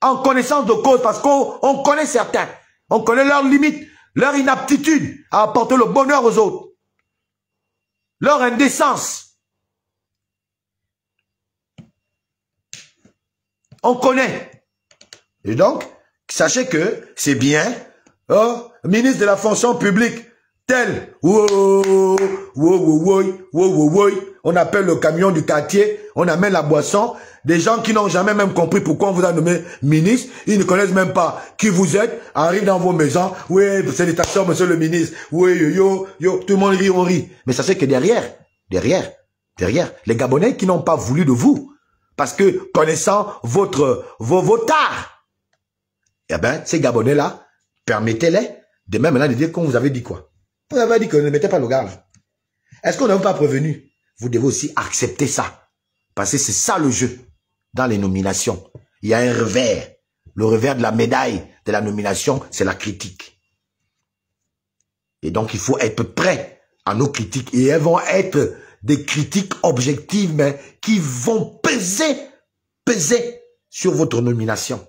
En connaissance de cause, parce qu'on connaît certains. On connaît leurs limites, leur inaptitude à apporter le bonheur aux autres. Leur indécence. On connaît. Et donc, sachez que c'est bien, ministre de la fonction publique, tel, on appelle le camion du quartier, on amène la boisson, des gens qui n'ont jamais même compris pourquoi on vous a nommé ministre, ils ne connaissent même pas qui vous êtes, arrivent dans vos maisons, oui, salutations, monsieur le ministre, oui, yo, tout le monde rit, on rit. Mais sachez que derrière, les Gabonais qui n'ont pas voulu de vous, parce que connaissant vos tares, eh ben, ces Gabonais-là, permettez-les de même maintenant de dire qu'on vous avait dit quoi. Vous avez dit que ne mettez pas le gars là. Est-ce qu'on n'a pas prévenu? Vous devez aussi accepter ça. Parce que c'est ça le jeu. Dans les nominations, il y a un revers. Le revers de la médaille de la nomination, c'est la critique. Et donc, il faut être prêt à nos critiques. Et elles vont être des critiques objectives, mais qui vont peser sur votre nomination.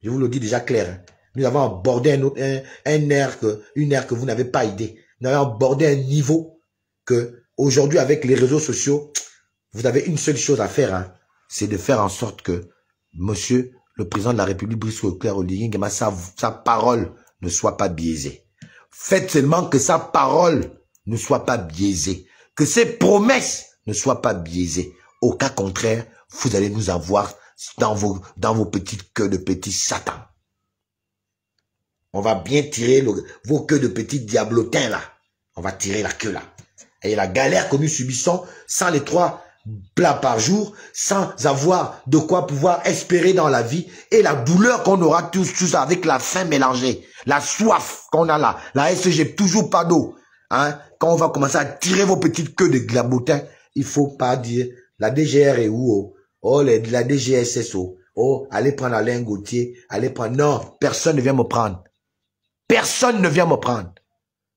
Je vous le dis déjà clair. Hein. Nous avons abordé une ère que vous n'avez pas idée. Nous avons abordé un niveau que, aujourd'hui, avec les réseaux sociaux, vous avez une seule chose à faire, hein, c'est de faire en sorte que monsieur le président de la République, Brice Leclerc Oligui Nguema, sa parole ne soit pas biaisée. Faites seulement que sa parole ne soit pas biaisée. Que ses promesses ne soient pas biaisées. Au cas contraire, vous allez nous avoir dans vos petites queues de petits satans. On va bien tirer vos queues de petits diablotins là. On va tirer la queue là. Et la galère que nous subissons sans les 3 plats par jour, sans avoir de quoi pouvoir espérer dans la vie, et la douleur qu'on aura tous avec la faim mélangée, la soif qu'on a là, la SG, toujours pas d'eau. Hein? Quand on va commencer à tirer vos petites queues de glabotins, il faut pas dire la DGR est où? Oh, la DGSSO. Oh, allez prendre Alain Gauthier, allez prendre... Non, personne ne vient me prendre. Personne ne vient me prendre.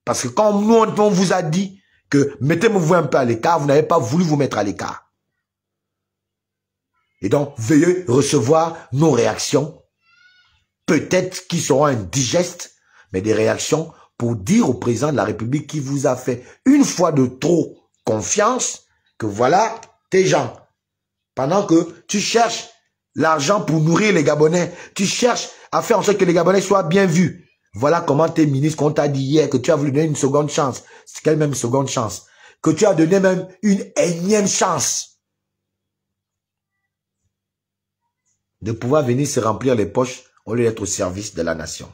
Parce que quand nous, on vous a dit que mettez-vous un peu à l'écart, vous n'avez pas voulu vous mettre à l'écart. Et donc, veuillez recevoir nos réactions, peut-être qui seront indigestes, mais des réactions pour dire au président de la République qui vous a fait une fois de trop confiance que voilà tes gens. Pendant que tu cherches l'argent pour nourrir les Gabonais, tu cherches à faire en sorte que les Gabonais soient bien vus. Voilà comment tes ministres, qu'on t'a dit hier que tu as voulu donner une seconde chance. C'est quelle même seconde chance? Que tu as donné même une énième chance de pouvoir venir se remplir les poches au lieu d'être au service de la nation.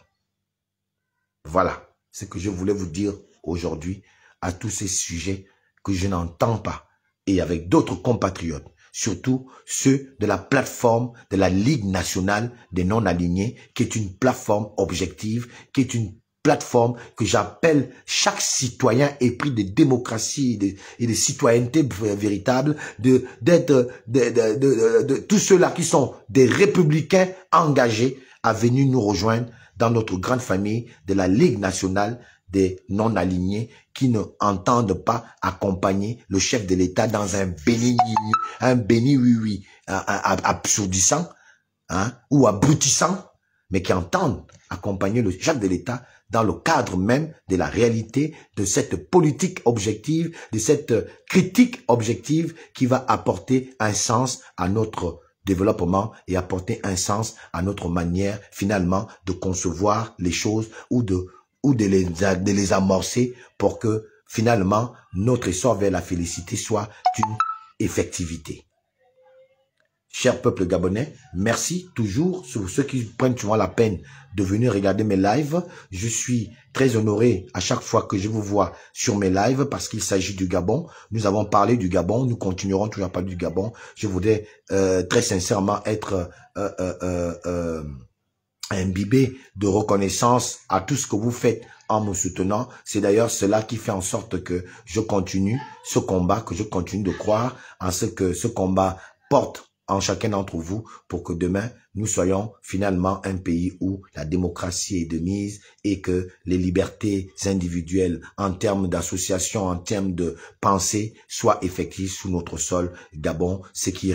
Voilà ce que je voulais vous dire aujourd'hui à tous ces sujets que je n'entends pas et avec d'autres compatriotes. Surtout ceux de la plateforme de la Ligue nationale des non-alignés, qui est une plateforme objective, qui est une plateforme que j'appelle chaque citoyen épris de démocratie et de citoyenneté véritable, de tous ceux-là qui sont des républicains engagés à venir nous rejoindre dans notre grande famille de la Ligue nationale des non-alignés qui ne entendent pas accompagner le chef de l'État dans un béni oui-oui absurdissant, hein, ou abrutissant, mais qui entendent accompagner le chef de l'État dans le cadre même de la réalité de cette politique objective, de cette critique objective qui va apporter un sens à notre développement et apporter un sens à notre manière finalement de concevoir les choses ou de les amorcer pour que finalement notre essor vers la félicité soit une effectivité. Cher peuple gabonais, merci toujours sur ceux qui prennent souvent la peine de venir regarder mes lives. Je suis très honoré à chaque fois que je vous vois sur mes lives parce qu'il s'agit du Gabon. Nous avons parlé du Gabon, nous continuerons toujours à parler du Gabon. Je voudrais très sincèrement être imbibé de reconnaissance à tout ce que vous faites en me soutenant. C'est d'ailleurs cela qui fait en sorte que je continue ce combat, que je continue de croire en ce que ce combat porte en chacun d'entre vous pour que demain, nous soyons finalement un pays où la démocratie est de mise et que les libertés individuelles en termes d'association, en termes de pensée, soient effectives sous notre sol Gabon, ce qui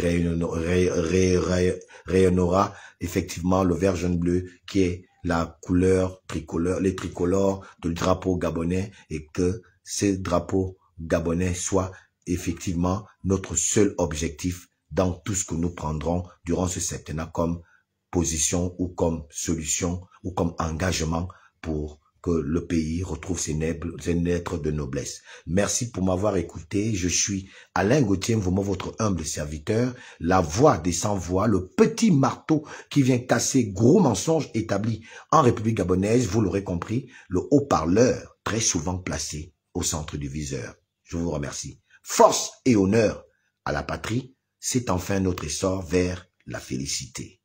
rayonnera effectivement le vert jaune bleu qui est la couleur tricolore, les tricolores du drapeau gabonais et que ce drapeau gabonais soit effectivement notre seul objectif dans tout ce que nous prendrons durant ce septennat comme position ou comme solution ou comme engagement pour que le pays retrouve ses lettres de noblesse. Merci pour m'avoir écouté. Je suis Alain Gauthier, votre humble serviteur, la voix des sans-voix, le petit marteau qui vient casser gros mensonges établis en République gabonaise. Vous l'aurez compris, le haut-parleur très souvent placé au centre du viseur. Je vous remercie. Force et honneur à la patrie. C'est enfin notre essor vers la félicité.